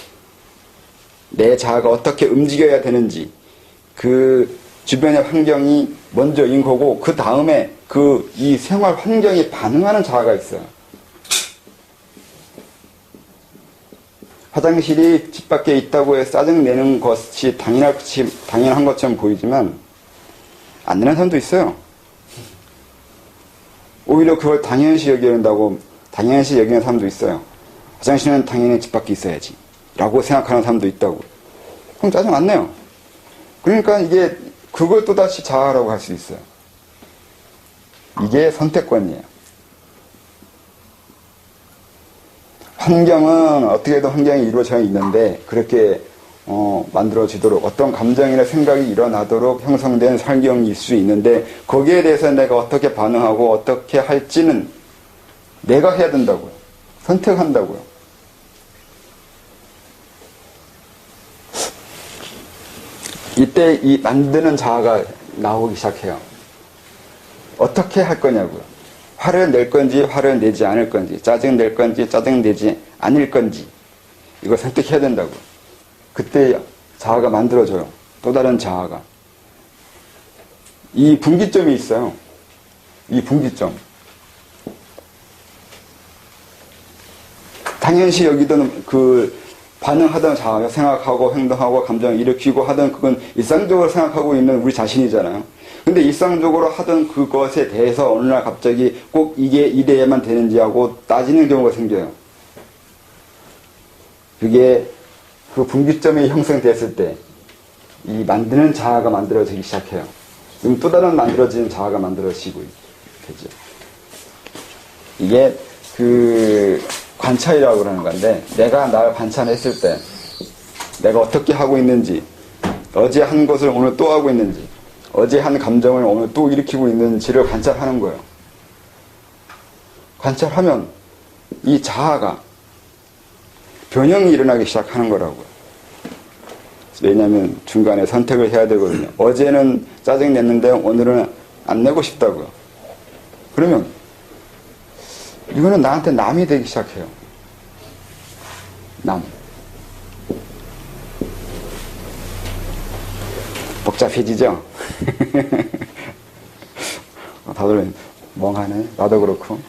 내 자아가 어떻게 움직여야 되는지 그 주변의 환경이 먼저인 거고 그 다음에 그 이 생활 환경에 반응하는 자아가 있어요. 화장실이 집 밖에 있다고 해서 짜증내는 것이 당연한 것처럼 보이지만 안 내는 사람도 있어요. 오히려 그걸 당연시 여기는 사람도 있어요. 화장실은 당연히 집 밖에 있어야지 라고 생각하는 사람도 있다고. 그럼 짜증 안 내요. 그러니까 이게 그걸 또다시 자아라고 할 수 있어요. 이게 선택권이에요. 환경은 어떻게든 환경이 이루어져 있는데 그렇게 만들어지도록 어떤 감정이나 생각이 일어나도록 형성된 환경일 수 있는데 거기에 대해서 내가 어떻게 반응하고 어떻게 할지는 내가 해야 된다고요. 선택한다고요. 이때 이 만드는 자아가 나오기 시작해요. 어떻게 할 거냐고요. 화를 낼 건지 화를 내지 않을 건지, 짜증 낼 건지 짜증 내지 않을 건지, 이걸 선택해야 된다고요. 그때 자아가 만들어져요. 또 다른 자아가. 이 분기점이 있어요. 이 분기점. 당연시 여기던 그 반응하던 자아가 생각하고 행동하고 감정을 일으키고 하던 그건 일상적으로 생각하고 있는 우리 자신이잖아요. 근데 일상적으로 하던 그것에 대해서 어느 날 갑자기 꼭 이게 이래야만 되는지 하고 따지는 경우가 생겨요. 그게 그 분기점이 형성됐을 때 이 만드는 자아가 만들어지기 시작해요. 그럼 또 다른 만들어지는 자아가 만들어지고 되죠. 이게 그 관찰이라고 그러는 건데, 내가 나를 관찰했을 때 내가 어떻게 하고 있는지, 어제 한 것을 오늘 또 하고 있는지, 어제 한 감정을 오늘 또 일으키고 있는지를 관찰하는 거예요. 관찰하면 이 자아가 변형이 일어나기 시작하는 거라고요. 왜냐하면 중간에 선택을 해야 되거든요. 어제는 짜증 냈는데 오늘은 안 내고 싶다고요. 그러면 이거는 나한테 남이 되기 시작해요. 남. 복잡해지죠? 다들 멍하네. 나도 그렇고.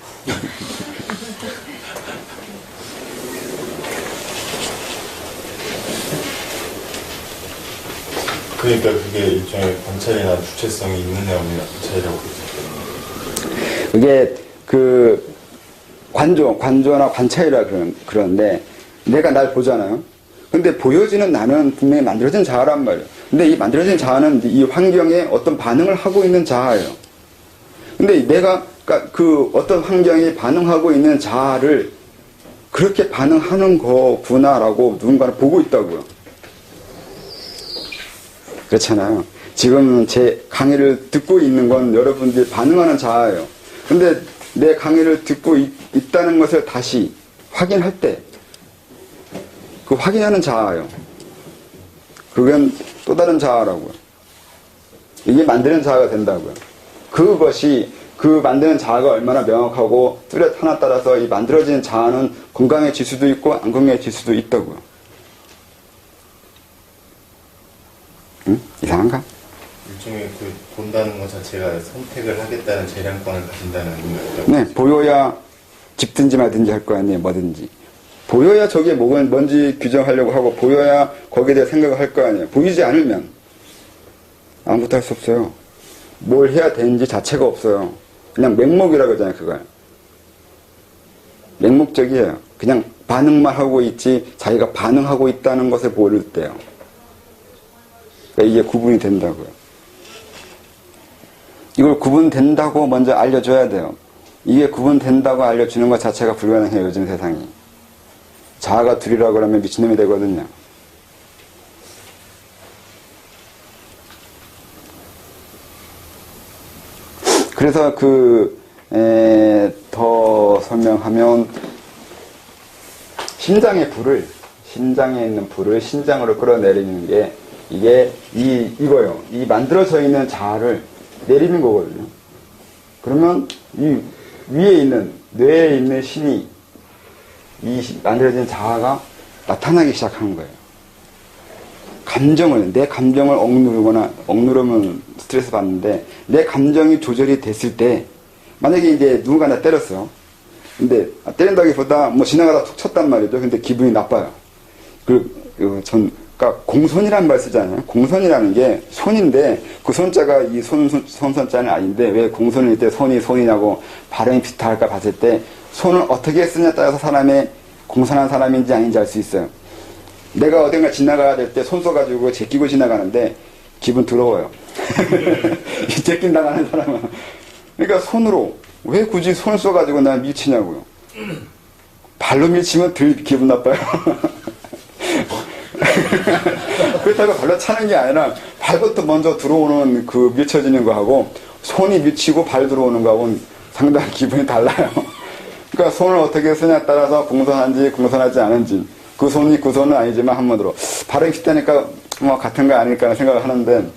그러니까 그게 일종의 관찰이나 주체성이 있느냐 없느냐 차이라고 그러죠. 그게 그 관조나 관찰이라 그러는데 내가 날 보잖아요. 근데 보여지는 나는 분명히 만들어진 자아란 말이에요. 근데 이 만들어진 자아는 이 환경에 어떤 반응을 하고 있는 자아예요. 근데 내가 그 어떤 환경에 반응하고 있는 자아를 그렇게 반응하는 거구나라고 누군가는 보고 있다고요. 그렇잖아요. 지금 제 강의를 듣고 있는 건 여러분들이 반응하는 자아예요. 근데 내 강의를 듣고 있다는 것을 다시 확인할 때 그 확인하는 자아예요. 그건 또 다른 자아라고요. 이게 만드는 자아가 된다고요. 그것이 그 만드는 자아가 얼마나 명확하고 뚜렷 하나 따라서 이 만들어진 자아는 건강해질 수도 있고 안 건강해질 수도 있다고요. 응? 이상한가? 일종의 그 본다는 것 자체가 선택을 하겠다는 재량권을 가진다는 의미가 있다고. 네, 보여야 집든지 말든지 할 거 아니에요. 뭐든지. 보여야 저게 뭔지 규정하려고 하고 보여야 거기에 대해 생각을 할 거 아니에요. 보이지 않으면 아무것도 할 수 없어요. 뭘 해야 되는지 자체가 없어요. 그냥 맹목이라고 하잖아요. 그걸. 맹목적이에요. 그냥 반응만 하고 있지 자기가 반응하고 있다는 것을 모를 때요. 그러니까 이게 구분이 된다고요. 이걸 구분된다고 먼저 알려줘야 돼요. 이게 구분된다고 알려주는 것 자체가 불가능해요. 요즘 세상이. 자아가 둘이라고 그러면 미친놈이 되거든요. 그래서 더 설명하면 심장에 있는 불을 심장으로 끌어내리는 게 이게 이거요. 이 만들어져 있는 자아를 내리는 거거든요. 그러면 이 위에 있는 뇌에 있는 신이 이 만들어진 자아가 나타나기 시작하는 거예요. 내 감정을 억누르면 스트레스 받는데 내 감정이 조절이 됐을 때 만약에 이제 누군가 나 때렸어요. 근데 때린다기보다 뭐 지나가다 툭 쳤단 말이죠. 근데 기분이 나빠요. 그러니까 공손이라는 말 쓰잖아요. 공손이라는 게 손인데 그 손자가 이 손자는 아닌데 왜 공손일 때 손이냐고 발음이 비슷할까 봤을 때 손을 어떻게 쓰냐에 따라서 사람의 공손한 사람인지 아닌지 알 수 있어요. 내가 어딘가 지나가야 될 때 손 써가지고 제끼고 지나가는데 기분 더러워요. 제낀당하는 사람은. 그러니까 손으로 왜 굳이 손을 써가지고 나 밀치냐고요. 발로 밀치면 덜 기분 나빠요. 그렇다고 발로 차는 게 아니라 발부터 먼저 들어오는 그 밀쳐지는 거하고 손이 밀치고 발 들어오는 거하고는 상당히 기분이 달라요. 그러니까 손을 어떻게 쓰냐에 따라서 공손한지 공손하지 않은지 그 손이 그 손은 아니지만 한마디로 발을 킥다니까 뭐 같은 거 아닐까 하는 생각을 하는데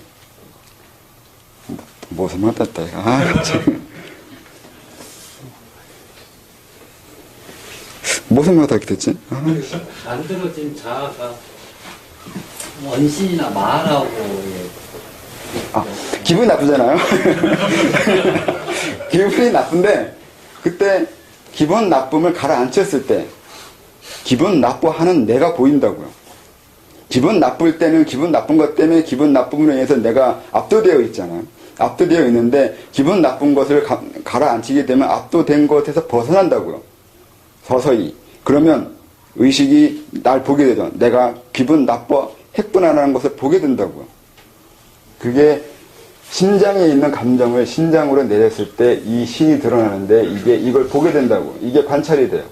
무슨 말 같다 이거. 무슨 말 같게 됐지? 만들어진 자아가 원신이나 마라고 기분이 나쁘잖아요. 기분이 나쁜데 그때 기분 나쁨을 가라앉혔을 때 기분 나빠하는 내가 보인다고요. 기분 나쁠 때는 기분 나쁜 것 때문에 기분 나쁨으로 인해서 내가 압도되어 있잖아요. 압도되어 있는데 기분 나쁜 것을 가라앉히게 되면 압도된 것에서 벗어난다고요. 서서히. 그러면 의식이 날 보게 되죠. 내가 기분 나빠 했구나라는 것을 보게 된다고요. 그게 심장에 있는 감정을 신장으로 내렸을 때 이 신이 드러나는데 이걸 보게 된다고. 이게 관찰이 돼요.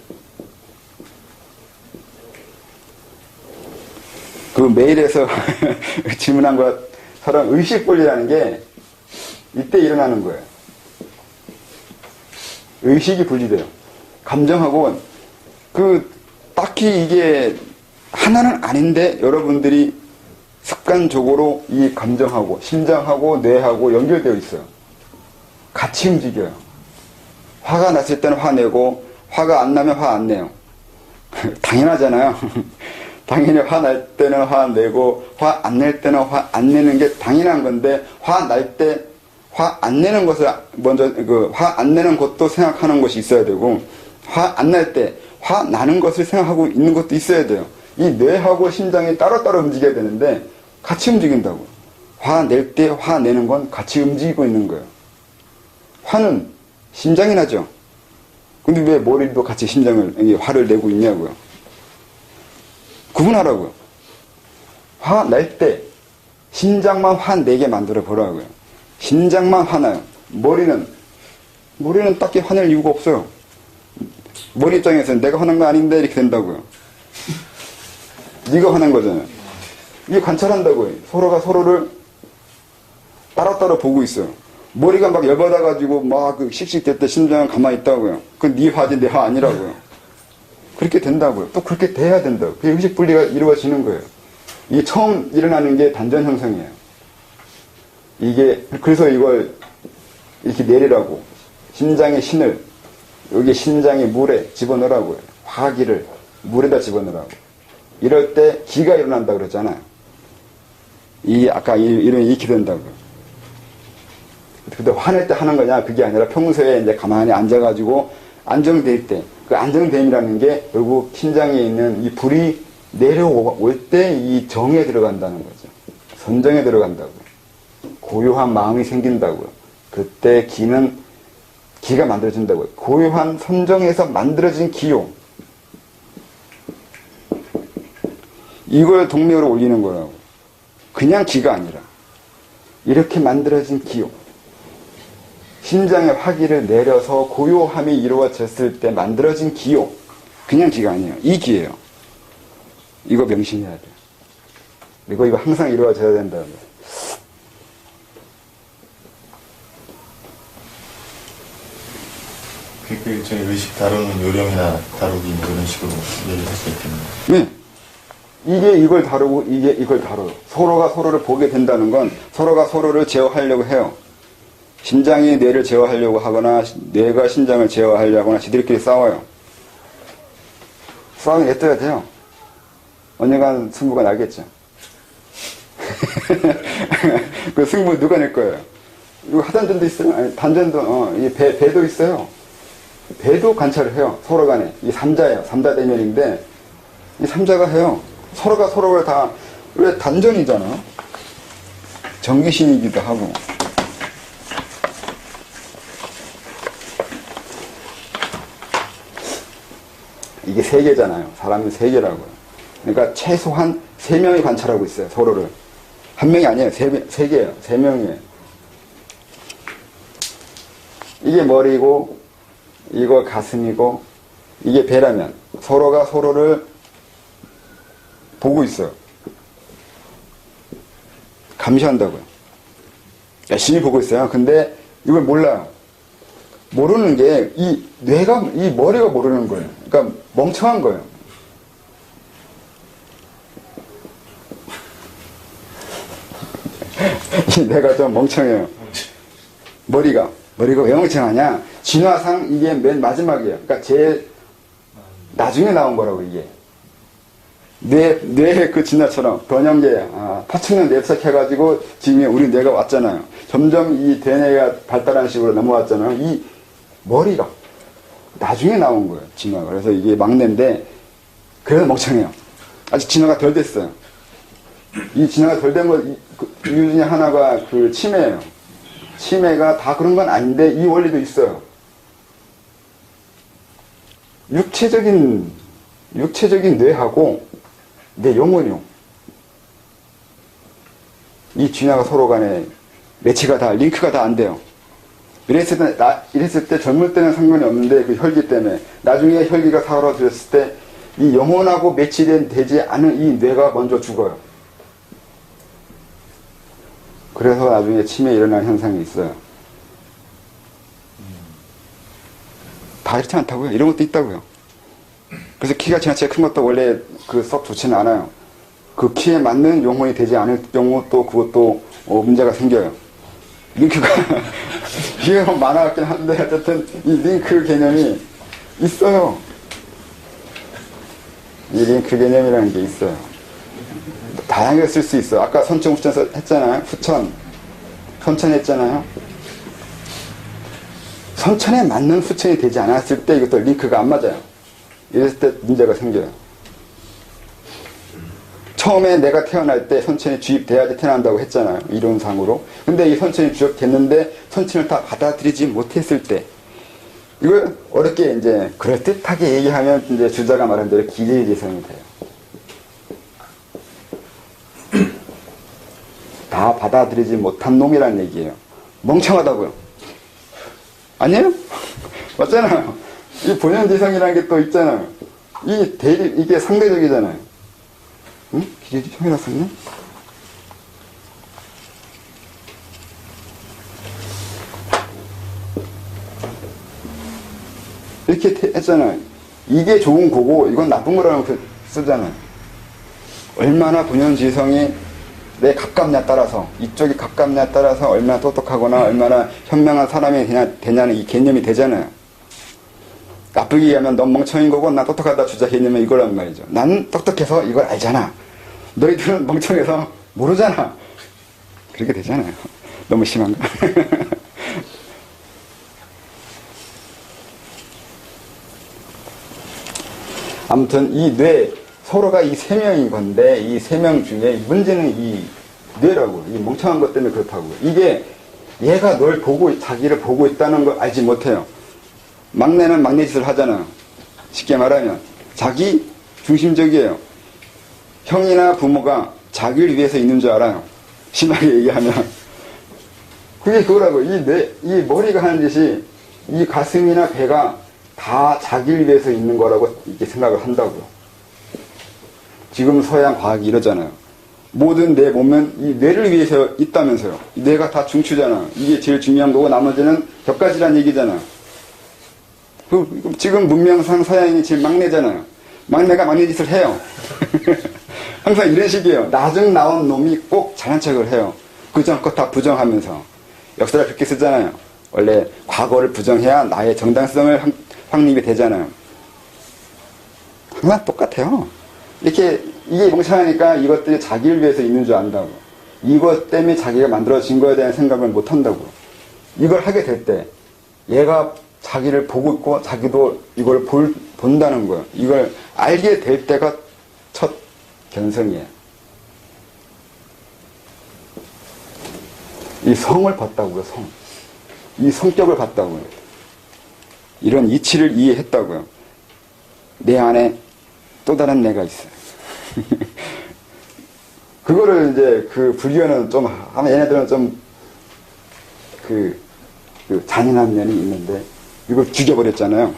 그 메일에서 질문한 것처럼 의식분리라는 게 이때 일어나는 거예요. 의식이 분리돼요. 감정하고 딱히 이게 하나는 아닌데 여러분들이 습관적으로 이 감정하고 심장하고 뇌하고 연결되어 있어요. 같이 움직여요. 화가 났을 때는 화내고 화가 안 나면 화 안 내요. 당연하잖아요. 당연히 화 날 때는 화 내고 화 안 낼 때는 화 안 내는 게 당연한 건데 화 날 때 화 안 내는 것을 먼저 화 안 내는 것도 생각하는 것이 있어야 되고 화 안 날 때 화 나는 것을 생각하고 있는 것도 있어야 돼요. 이 뇌하고 심장이 따로따로 움직여야 되는데 같이 움직인다고. 화 낼 때 화 내는 건 같이 움직이고 있는 거예요. 화는 심장이 나죠. 근데 왜 머리도 같이 화를 내고 있냐고요. 구분하라고요. 화 날 때 심장만 화내게 만들어 보라고요. 심장만 화나요. 머리는 딱히 화낼 이유가 없어요. 머리 입장에서는 내가 화난 거 아닌데 이렇게 된다고요. 네가 화난 거잖아요. 이게 관찰한다고요. 서로가 서로를 따로따로 보고 있어요. 머리가 막 열받아가지고 막 씩씩댈 때 심장은 가만히 있다고요. 그건 네 화지 내 화 아니라고요. 그렇게 된다고요. 또 그렇게 돼야 된다고. 그게 의식 분리가 이루어지는 거예요. 이게 처음 일어나는 게 단전 형성이에요. 그래서 이걸 이렇게 내리라고. 심장의 신을 여기 심장의 물에 집어넣으라고요. 화기를 물에다 집어넣으라고. 이럴 때 기가 일어난다고 그랬잖아요. 아까 이렇게 된다고요. 근데 화낼 때 하는 거냐? 그게 아니라 평소에 이제 가만히 앉아가지고 안정될 때, 그 안정됨이라는 게 결국 심장에 있는 이 불이 내려올 때 이 정에 들어간다는 거죠. 선정에 들어간다고요. 고요한 마음이 생긴다고요. 그때 기가 만들어진다고요. 고요한 선정에서 만들어진 기요. 이걸 동력으로 올리는 거라고. 그냥 기가 아니라 이렇게 만들어진 기요. 심장의 화기를 내려서 고요함이 이루어졌을 때 만들어진 기요. 그냥 기가 아니에요. 이 기예요. 이거 명심해야 돼요. 그리고 이거 항상 이루어져야 된다는 거예요. 그 일종의 의식 다루는 요령이나 다루기 뭐 이런 식으로 얘기를 할 수 있겠네요. 네. 이게 이걸 다루고 이게 이걸 다뤄요. 서로가 서로를 보게 된다는 건 서로가 서로를 제어하려고 해요. 심장이 뇌를 제어하려고 하거나 뇌가 심장을 제어하려고 하거나 지들끼리 싸워요. 싸움이 냈어야 돼요. 언젠간 승부가 나겠죠. 그 승부 누가 낼 거예요? 이거 하단전도 있어요. 아니, 단전도 이 배도 있어요. 배도 관찰을 해요. 서로 간에. 이 삼자예요. 삼자 대면인데 이 삼자가 해요. 서로가 서로를 다 왜 단전이잖아. 정기신이기도 하고. 이게 세계잖아요. 사람이 세계라고요. 그러니까 최소한 3명이 관찰하고 있어요. 서로를. 한 명이 아니에요. 세 개예요. 3명이에요. 이게 머리고 이거 가슴이고 이게 배라면 서로가 서로를 보고 있어요. 감시한다고요. 열심히 보고 있어요. 근데 이걸 몰라요. 모르는 게 이 뇌가, 이 머리가 모르는 거예요. 그러니까 멍청한 거예요. 이 뇌가 좀 멍청해요. 머리가 왜 멍청하냐? 진화상 이게 맨 마지막이에요. 그러니까 제일 나중에 나온 거라고, 이게. 뇌의 그 진화처럼 변형계, 파충류 뇌석해가지고 지금 우리 뇌가 왔잖아요. 점점 이 대뇌가 발달하는 식으로 넘어왔잖아요. 이 머리가 나중에 나온 거예요, 진화가. 그래서 이게 막내인데, 그래서 멍청해요. 아직 진화가 덜 됐어요. 이 진화가 덜 된 거, 이유 중에 하나가 그 치매예요. 치매가 다 그런 건 아닌데, 이 원리도 있어요. 육체적인 뇌하고 내 영혼이요. 이 진화가 서로 간에 매치가 다, 링크가 다 안 돼요. 이랬을 때 젊을 때는 상관이 없는데 그 혈기 때문에 나중에 혈기가 사라졌을 때 이 영혼하고 매치되지 않은 이 뇌가 먼저 죽어요. 그래서 나중에 치매 일어나는 현상이 있어요. 다 이렇지 않다고요. 이런 것도 있다고요. 그래서 키가 지나치게 큰 것도 원래 썩 좋지는 않아요. 그 키에 맞는 영혼이 되지 않을 경우 또 그것도 문제가 생겨요. 링크가 이게 만화 같긴 한데 어쨌든 이 링크 개념이 있어요. 이 링크 개념이라는 게 있어요. 다양하게 쓸 수 있어요. 아까 선천 후천 했잖아요. 선천 했잖아요. 선천에 맞는 후천이 되지 않았을 때 이것도 링크가 안 맞아요. 이랬을 때 문제가 생겨요. 처음에 내가 태어날 때 선천이 주입돼야지 태어난다고 했잖아요. 이론상으로. 근데 이 선천이 주입됐는데 선천을 다 받아들이지 못했을 때 이걸 어렵게 이제 그럴듯하게 얘기하면 이제 주자가 말한 대로 기재지성이 돼요. 다 받아들이지 못한 놈이라는 얘기예요. 멍청하다고요. 아니에요? 맞잖아요. 이 본연지성이라는 게 또 있잖아요. 이게 상대적이잖아요. 응? 기재지 형이 났었네? 이렇게 했잖아요. 이게 좋은 거고, 이건 나쁜 거라고 쓰잖아요. 얼마나 본연지성이 내 가깝냐 따라서, 이쪽이 가깝냐 따라서 얼마나 똑똑하거나 얼마나 현명한 사람이 되냐는 이 개념이 되잖아요. 나쁘게 얘기하면 넌 멍청인 거고 난 똑똑하다 주자 개념은 이거란 말이죠. 나는 똑똑해서 이걸 알잖아. 너희들은 멍청해서 모르잖아. 그렇게 되잖아요. 너무 심한가? 아무튼 이 뇌, 서로가 이 세 명인 건데 이 세 명 중에 문제는 이 뇌라고. 이 멍청한 것 때문에 그렇다고요. 이게 얘가 널 보고 자기를 보고 있다는 걸 알지 못해요. 막내는 막내 짓을 하잖아요. 쉽게 말하면 자기 중심적이에요. 형이나 부모가 자기를 위해서 있는 줄 알아요. 심하게 얘기하면 그게 그거라고. 이 머리가 하는 짓이 이 가슴이나 배가 다 자기를 위해서 있는 거라고 이렇게 생각을 한다고요. 지금 서양 과학이 이러잖아요. 모든 내 몸은 이 뇌를 위해서 있다면서요. 이 뇌가 다 중추잖아. 이게 제일 중요한 거고 나머지는 격가지란 얘기잖아. 지금 문명상 서양이 제일 막내잖아요. 막내가 막내 짓을 해요. 항상 이런 식이에요. 나중 나온 놈이 꼭 잘난 척을 해요. 그전 것 다 부정하면서. 역사를 그렇게 쓰잖아요. 원래 과거를 부정해야 나의 정당성을 확립이 되잖아요. 항상 똑같아요. 이게 멍청하니까 이것들이 자기를 위해서 있는 줄 안다고. 이것 때문에 자기가 만들어진 거에 대한 생각을 못 한다고. 이걸 하게 될 때 얘가 자기를 보고 있고 자기도 이걸 본다는 거예요. 이걸 알게 될 때가 첫 견성이에요. 이 성을 봤다고요. 이 성격을 봤다고요. 이런 이치를 이해했다고요. 내 안에 또 다른 내가 있어요. 그거를 이제 그 불교는 좀 하면 얘네들은 좀 그 잔인한 면이 있는데 이걸 죽여버렸잖아요.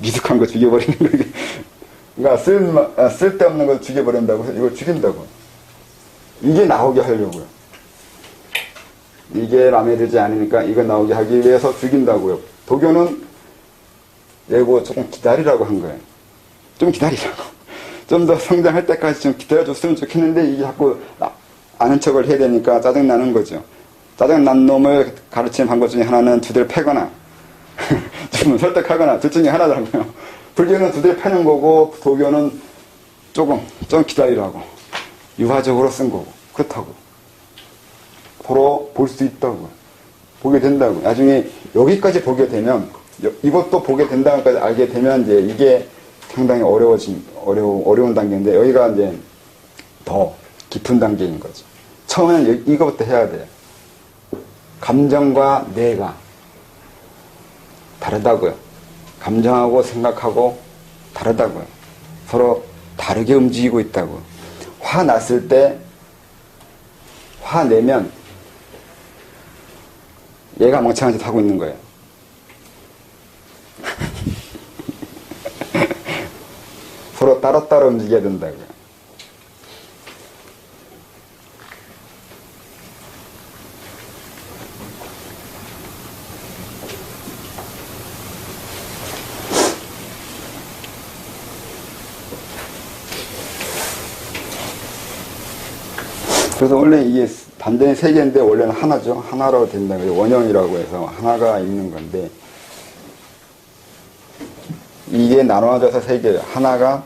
미숙한 거 죽여버리는 거. 그러니까 쓸데없는 걸 죽여버린다고 해서 이걸 죽인다고. 이게 나오게 하려고요. 이게 마음에 들지 않으니까 이거 나오게 하기 위해서 죽인다고요. 도교는 내고 조금 기다리라고 한 거예요. 좀 기다리라고. 좀 더 성장할 때까지 좀 기다려줬으면 좋겠는데 이게 자꾸 아는 척을 해야 되니까 짜증나는 거죠. 짜증난 놈을 가르치는 방법 중에 하나는 두들 패거나 좀 설득하거나 둘 중에 하나더라고요. 불교는 두들 패는 거고 도교는 좀 기다리라고. 유화적으로 쓴 거고. 그렇다고. 서로 볼 수 있다고. 보게 된다고. 나중에 여기까지 보게 되면 이것도 보게 된다는 것까지 알게 되면 이제 이게 상당히 어려운 단계인데 여기가 이제 더 깊은 단계인 거죠. 처음에는 이거부터 해야 돼요. 감정과 뇌가 다르다고요. 감정하고 생각하고 다르다고요. 서로 다르게 움직이고 있다고. 화났을 때 화내면 얘가 멍청한 짓 하고 있는 거예요. 서로 따로따로 움직여야 된다고요. 그래서 원래 이게 단전이 세 개인데 원래는 하나죠. 하나로 된다고요. 원형이라고 해서 하나가 있는 건데 이게 나눠져서 세 개예요. 하나가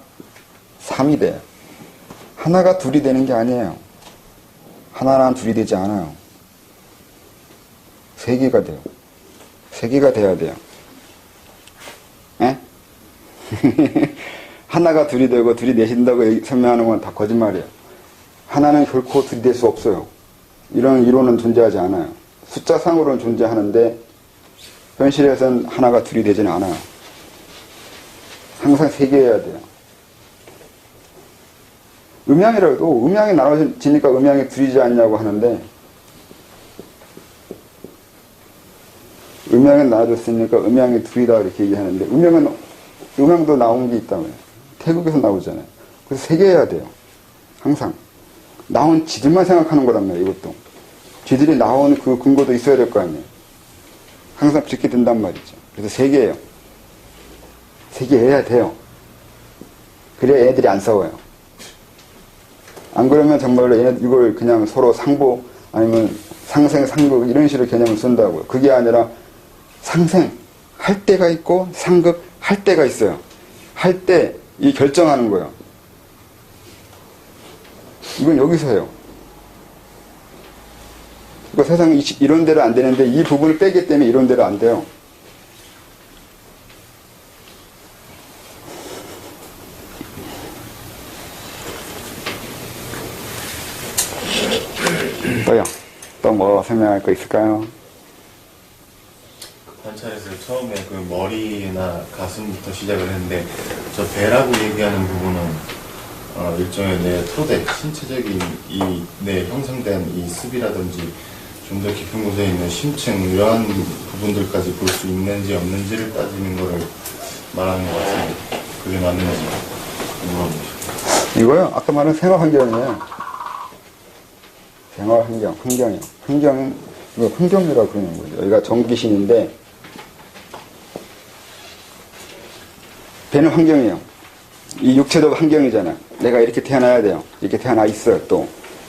3이 돼요. 하나가 둘이 되는 게 아니에요. 하나랑 둘이 되지 않아요. 세 개가 돼요. 세 개가 돼야 돼요. 에? 하나가 둘이 되고 둘이 넷인다고 설명하는 건 다 거짓말이에요. 하나는 결코 둘이 될 수 없어요. 이런 이론은 존재하지 않아요. 숫자상으로는 존재하는데 현실에서는 하나가 둘이 되지는 않아요. 항상 세 개여야 돼요. 음양이라도 음양이 나눠지니까 음양이 둘이지 않냐고 하는데 음양이 나눠졌으니까 음양이 둘이다 이렇게 얘기하는데 음양도 나온 게 있다고요. 태국에서 나오잖아요. 그래서 세 개여야 돼요. 항상. 나온 지들만 생각하는 거란 말이에요. 이것도. 지들이 나온 그 근거도 있어야 될 거 아니에요. 항상 그렇게 된단 말이죠. 그래서 세 개예요. 세 개 해야 돼요. 그래야 애들이 안 싸워요. 안 그러면 정말로 이걸 그냥 서로 상보 아니면 상생, 상극 이런 식으로 개념을 쓴다고요. 그게 아니라 상생 할 때가 있고 상극 할 때가 있어요. 할 때 이 결정하는 거예요. 이건 여기서 해요. 그러니까 세상이 이런 대로 안 되는데 이 부분을 빼기 때문에 이런 대로 안 돼요. 또요. 또 뭐 설명할 거 있을까요? 관찰에서 처음에 그 머리나 가슴부터 시작을 했는데 저 배라고 얘기하는 부분은 일종의 내 토대, 신체적인 이 내 형성된 이 습이라든지 좀 더 깊은 곳에 있는 심층 이러한 부분들까지 볼 수 있는지 없는지를 따지는 거를 말하는 것 같습니다. 그게 맞는지 물어보시죠. 이거요? 아까 말한 생활 환경이에요. 생활 환경, 환경이요. 환경은 이거 환경이라고 그러는 거죠. 여기가 전기신인데 배는 환경이에요. 이 육체도 환경이잖아. 내가 이렇게 태어나야 돼요. 이렇게 태어나 있어요. 또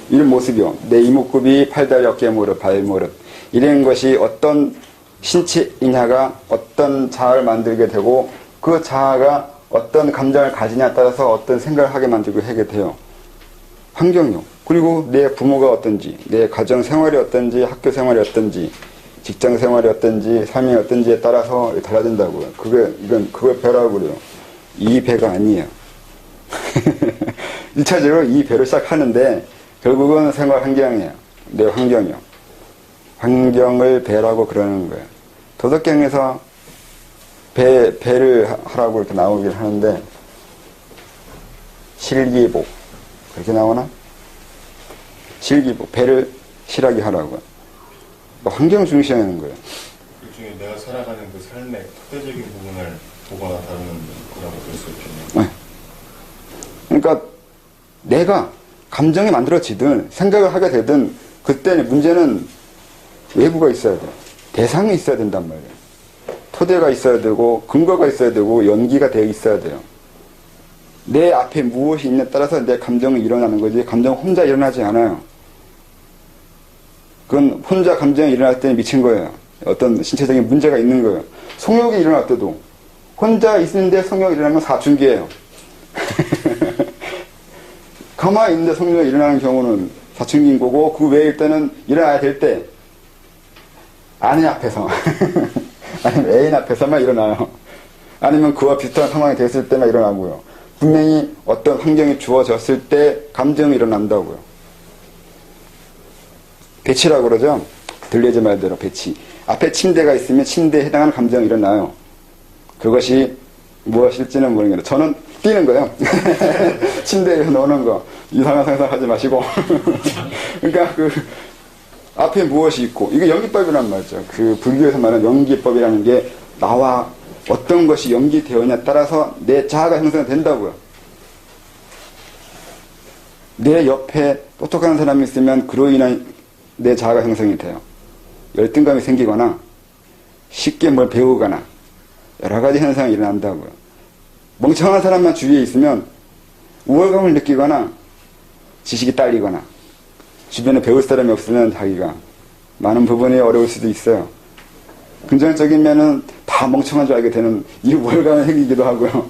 이런 모습이요. 내 이목구비, 팔다리, 어깨, 무릎, 발, 무릎 이런 것이 어떤 신체이냐가 어떤 자아를 만들게 되고 그 자아가 어떤 감정을 가지냐에 따라서 어떤 생각을 하게 만들고 하게 돼요. 환경이요. 그리고 내 부모가 어떤지, 내 가정 생활이 어떤지, 학교 생활이 어떤지, 직장 생활이 어떤지, 삶이 어떤지에 따라서 달라진다고요. 그걸 배라고 그래요. 이 배가 아니에요. 1차적으로 이 배를 시작하는데 결국은 생활 환경이에요. 내 환경이요. 환경을 배라고 그러는 거예요. 도덕경에서 배를 하라고 이렇게 나오긴 하는데 실기복 그렇게 나오나? 실기복 배를 실하게 하라고요. 환경 중시하는 거예요. 일종의 내가 살아가는 그 삶의 토대적인 부분을 보거나 다루는 거라고 볼 수 있겠네요. 네. 그러니까 내가 감정이 만들어지든 생각을 하게 되든 그때는 문제는 외부가 있어야 돼요. 대상이 있어야 된단 말이에요. 토대가 있어야 되고 근거가 있어야 되고 연기가 되어 있어야 돼요. 내 앞에 무엇이 있느냐에 따라서 내 감정이 일어나는 거지 감정 혼자 일어나지 않아요. 그건 혼자 감정이 일어날 때는 미친 거예요. 어떤 신체적인 문제가 있는 거예요. 성욕이 일어날 때도 혼자 있는데 성욕이 일어나면 사춘기예요. 가만히 있는데 성욕이 일어나는 경우는 사춘기인 거고 그 외일 때는 일어나야 될 때 아내 앞에서 아니면 애인 앞에서만 일어나요. 아니면 그와 비슷한 상황이 됐을 때만 일어나고요. 분명히 어떤 환경이 주어졌을 때 감정이 일어난다고요. 배치라고 그러죠. 들리지 말대로 배치. 앞에 침대가 있으면 침대에 해당하는 감정이 일어나요. 그것이 무엇일지는 모르겠는데 저는 뛰는 거예요. 침대에 노는 거. 이상한 상상하지 마시고. 그러니까 그 앞에 무엇이 있고 이게 연기법이란 말이죠. 그 불교에서 말하는 연기법이라는 게 나와 어떤 것이 연기되었냐에 따라서 내 자아가 형성된다고요. 내 옆에 똑똑한 사람이 있으면 그로 인한 내 자아가 형성이 돼요. 열등감이 생기거나 쉽게 뭘 배우거나 여러 가지 현상이 일어난다고요. 멍청한 사람만 주위에 있으면 우월감을 느끼거나 지식이 딸리거나 주변에 배울 사람이 없으면 자기가 많은 부분이 어려울 수도 있어요. 긍정적인 면은 다 멍청한 줄 알게 되는 이 우월감이 생기기도 하고요.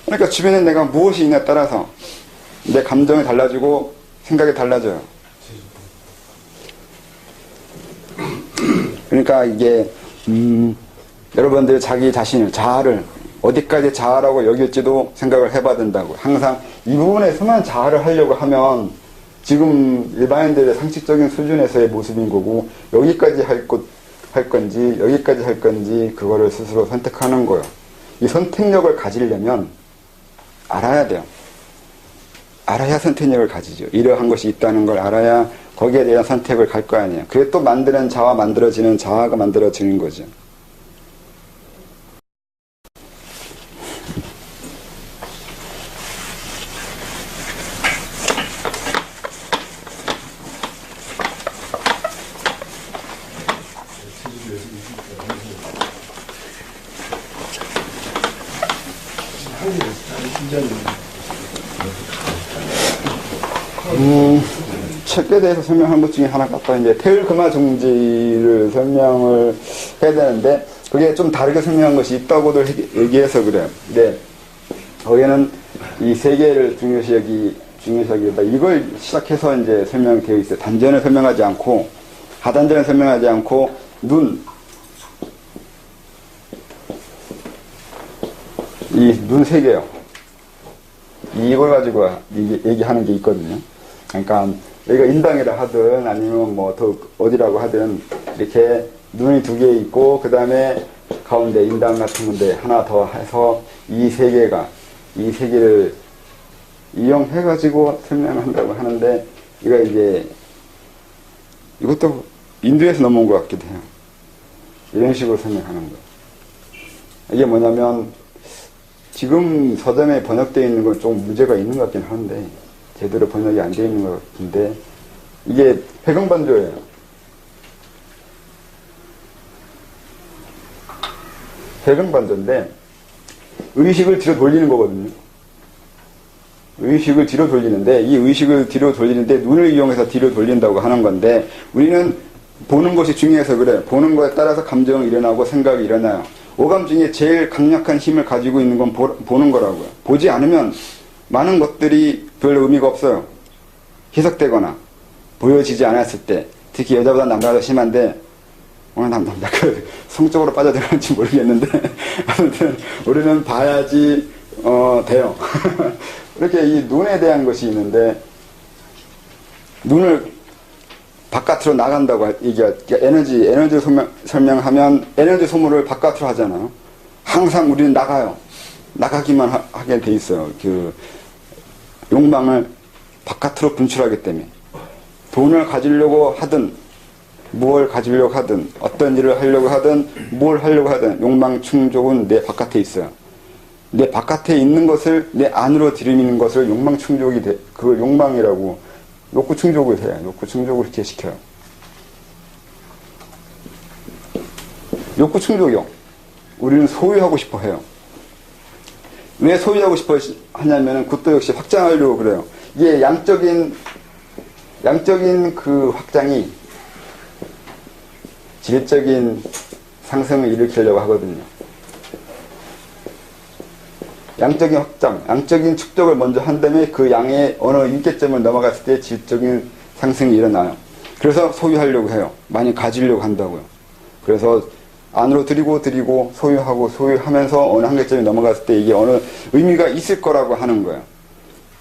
그러니까 주변에 내가 무엇이 있냐에 따라서 내 감정이 달라지고 생각이 달라져요. 그러니까 이게 여러분들 자기 자신을 자아를 어디까지 자아라고 여길지도 생각을 해봐야 된다고. 항상 이 부분에서만 자아를 하려고 하면 지금 일반인들의 상식적인 수준에서의 모습인 거고 여기까지 할 건지 여기까지 할 건지 그거를 스스로 선택하는 거예요. 이 선택력을 가지려면 알아야 돼요. 알아야 선택력을 가지죠. 이러한 것이 있다는 걸 알아야 거기에 대한 선택을 갈 거 아니에요. 그게 또 만드는 자아 만들어지는 자아가 만들어지는 거죠. 책에 대해서 설명한 것 중에 하나가 아까 이제 태을금화종지를 설명을 해야 되는데 그게 좀 다르게 설명한 것이 있다고도 얘기해서 그래요. 근데 거기에는 이 세 개를 중요시 여기다 이걸 시작해서 이제 설명되어 있어요. 단전을 설명하지 않고 하단전을 설명하지 않고 이 눈 세 개요. 이걸 가지고 얘기하는 게 있거든요. 그러니까 여기가 인당이라 하든 아니면 뭐 더 어디라고 하든 이렇게 눈이 두 개 있고 그 다음에 가운데 인당 같은 건데 하나 더 해서 이 세 개를 이용해 가지고 설명한다고 하는데 이것도 인도에서 넘어온 것 같기도 해요. 이런 식으로 설명하는 거. 이게 뭐냐면 지금 서점에 번역되어 있는 건 좀 문제가 있는 것 같긴 한데 제대로 번역이 안 되어 있는 것 같은데 이게 회경반조예요. 회경반조인데 의식을 뒤로 돌리는 거거든요. 의식을 뒤로 돌리는데 이 의식을 뒤로 돌리는데 눈을 이용해서 뒤로 돌린다고 하는 건데 우리는 보는 것이 중요해서 그래. 보는 것에 따라서 감정이 일어나고 생각이 일어나요. 오감 중에 제일 강력한 힘을 가지고 있는 건 보는 거라고요. 보지 않으면 많은 것들이 별 의미가 없어요. 희석되거나 보여지지 않았을 때 특히 여자보다 남자가 더 심한데 오늘 남자 성적으로 빠져들었는지 모르겠는데 아무튼 우리는 봐야지 돼요. 이렇게 이 눈에 대한 것이 있는데 눈을 바깥으로 나간다고 얘기할게요. 에너지 설명하면 에너지 소모를 바깥으로 하잖아요. 항상 우리는 나가요. 나가기만 하게 돼 있어요. 그 욕망을 바깥으로 분출하기 때문에 돈을 가지려고 하든 뭘 가지려고 하든 어떤 일을 하려고 하든 뭘 하려고 하든 욕망 충족은 내 바깥에 있어요. 내 바깥에 있는 것을 내 안으로 들이미는 것을 욕망 충족이 그걸 욕망이라고 욕구 충족을 해요. 욕구 충족을 이렇게 시켜요. 욕구 충족이요. 우리는 소유하고 싶어 해요. 왜 소유하고 싶어 하냐면은 그것도 역시 확장하려고 그래요. 이게 양적인 그 확장이 질적인 상승을 일으키려고 하거든요. 양적인 확장, 양적인 축적을 먼저 한 다음에 그 양의 어느 임계점을 넘어갔을 때 질적인 상승이 일어나요. 그래서 소유하려고 해요. 많이 가지려고 한다고요. 그래서 안으로 들이고 소유하면서 어느 한계점이 넘어갔을 때 이게 어느 의미가 있을 거라고 하는 거예요.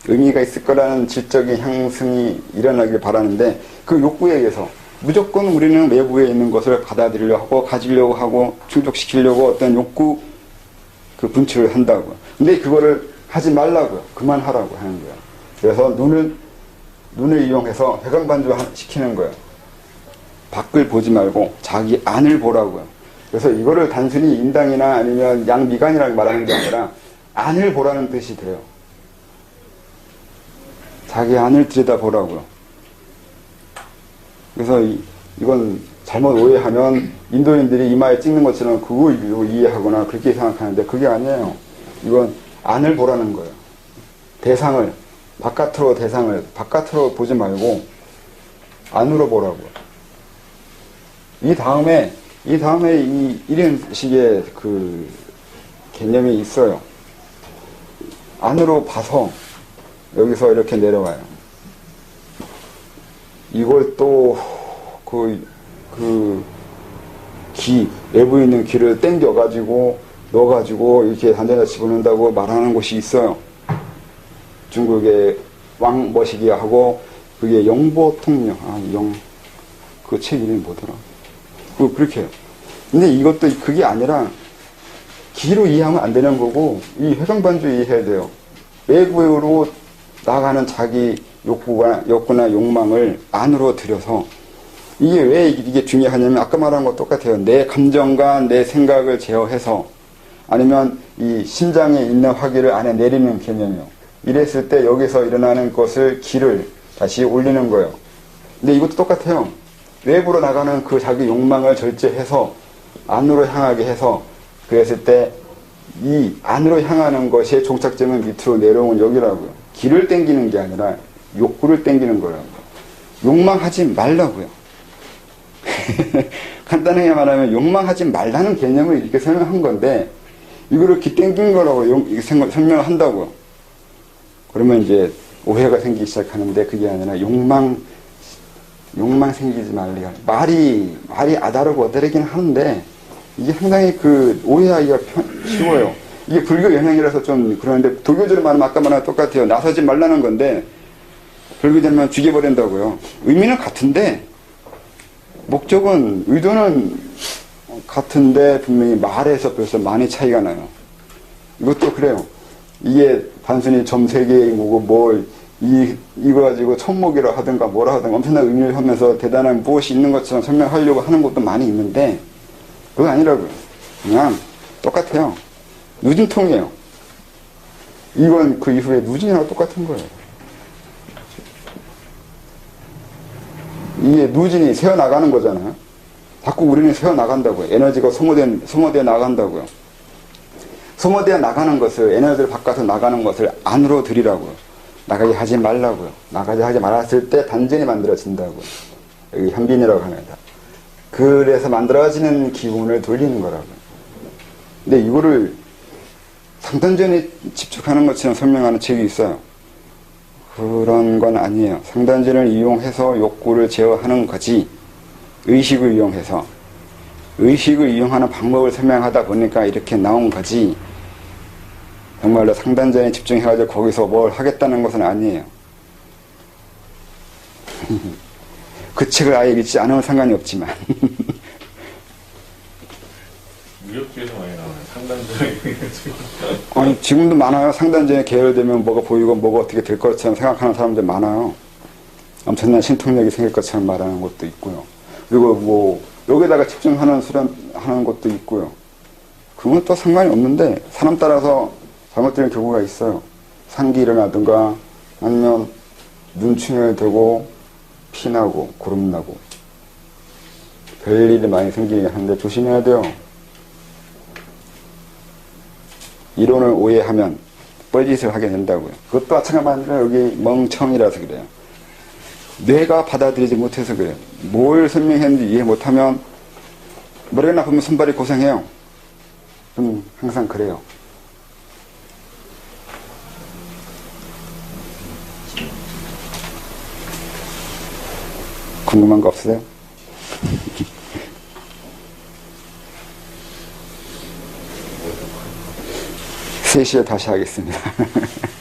의미가 있을 거라는 질적인 향승이 일어나길 바라는데 그 욕구에 의해서 무조건 우리는 외부에 있는 것을 받아들이려고 하고 가지려고 하고 충족시키려고 어떤 욕구 그 분출을 한다고요. 근데 그거를 하지 말라고요. 그만하라고 하는 거예요. 그래서 눈을 이용해서 회광반주 시키는 거예요. 밖을 보지 말고 자기 안을 보라고요. 그래서 이거를 단순히 인당이나 아니면 양미간이라고 말하는 게 아니라 안을 보라는 뜻이 돼요. 자기 안을 들여다보라고요. 그래서 이건 잘못 오해하면 인도인들이 이마에 찍는 것처럼 그거 이해하거나 그렇게 생각하는데 그게 아니에요. 이건 안을 보라는 거예요. 바깥으로 보지 말고 안으로 보라고요. 이 다음에 이런 식의 그 개념이 있어요. 안으로 봐서 여기서 이렇게 내려와요. 이걸 또 외부에 있는 기를 넣어가지고 이렇게 단전에 집어넣는다고 말하는 곳이 있어요. 중국의 왕머시기하고 그게 영보통령, 그 책 이름이 뭐더라? 그렇게 해요. 근데 이것도 그게 아니라 기로 이해하면 안 되는 거고 이 회광반주 이해해야 돼요. 외부로 나가는 자기 욕구나 욕망을 안으로 들여서 이게 왜 이게 중요하냐면 아까 말한 거 똑같아요. 내 감정과 내 생각을 제어해서 아니면 이 심장에 있는 화기를 안에 내리는 개념이요. 이랬을 때 여기서 일어나는 것을 기를 다시 올리는 거예요. 근데 이것도 똑같아요. 외부로 나가는 그 자기 욕망을 절제해서 안으로 향하게 해서 그랬을 때 이 안으로 향하는 것의 종착점은 밑으로 내려오는 여기라고요. 기를 땡기는 게 아니라 욕구를 땡기는 거라고요. 욕망하지 말라고요. 간단하게 말하면 욕망하지 말라는 개념을 이렇게 설명한 건데 이거를 기 땡긴 거라고 설명을 한다고요. 그러면 이제 오해가 생기기 시작하는데 그게 아니라 욕망 생기지 말리가 말이 아다르고 어다르긴 하는데 이게 상당히 그 오해하기가 쉬워요. 이게 불교 영향이라서 좀 그러는데 도교적으로 말하면 아까 말한 똑같아요. 나서지 말라는 건데 불교되면 죽여버린다고요. 의미는 같은데 의도는 같은데 분명히 말에서 벌써 많이 차이가 나요. 이것도 그래요. 이게 단순히 점세계인 거고 이거 가지고 천목이라 하든가 뭐라 하든가 엄청난 의미를 하면서 대단한 무엇이 있는 것처럼 설명하려고 하는 것도 많이 있는데 그거 아니라고요. 그냥 똑같아요. 누진통이에요. 이건 그 이후에 누진이랑 똑같은 거예요. 이게 누진이 새어나가는 거잖아요. 자꾸 우리는 새어나간다고요. 에너지가 소모되어 나간다고요. 소모되어 나가는 것을, 에너지를 바꿔서 나가는 것을 안으로 들이라고요. 나가게 하지 말라고요. 나가게 하지 말았을 때 단전이 만들어진다고요. 여기 현빈이라고 합니다. 그래서 만들어지는 기운을 돌리는 거라고요. 근데 이거를 상단전에 집중하는 것처럼 설명하는 책이 있어요. 그런 건 아니에요. 상단전을 이용해서 욕구를 제어하는 거지. 의식을 이용해서. 의식을 이용하는 방법을 설명하다 보니까 이렇게 나온 거지. 정말로 상단전에 집중해가지고 거기서 뭘 하겠다는 것은 아니에요. 그 책을 아예 읽지 않으면 상관이 없지만. 무역주에서 많이 나와요. 상단전에 아니, 지금도 많아요. 상단전에 계열되면 뭐가 보이고 뭐가 어떻게 될 것처럼 생각하는 사람들 많아요. 엄청난 신통력이 생길 것처럼 말하는 것도 있고요. 그리고 여기다가 집중하는 수련하는 것도 있고요. 그건 또 상관이 없는데 사람 따라서 잘못되는 경우가 있어요. 상기 일어나든가 아니면 눈충혈 되고 피나고 고름나고 별일이 많이 생기긴 하는데 조심해야 돼요. 이론을 오해하면 뻘짓을 하게 된다고요. 그것도 마찬가지로 여기 멍청이라서 그래요. 뇌가 받아들이지 못해서 그래요. 뭘 설명했는지 이해 못하면 머리가 나쁘면 손발이 고생해요. 항상 그래요. 궁금한 거 없으세요? 3시에 다시 하겠습니다.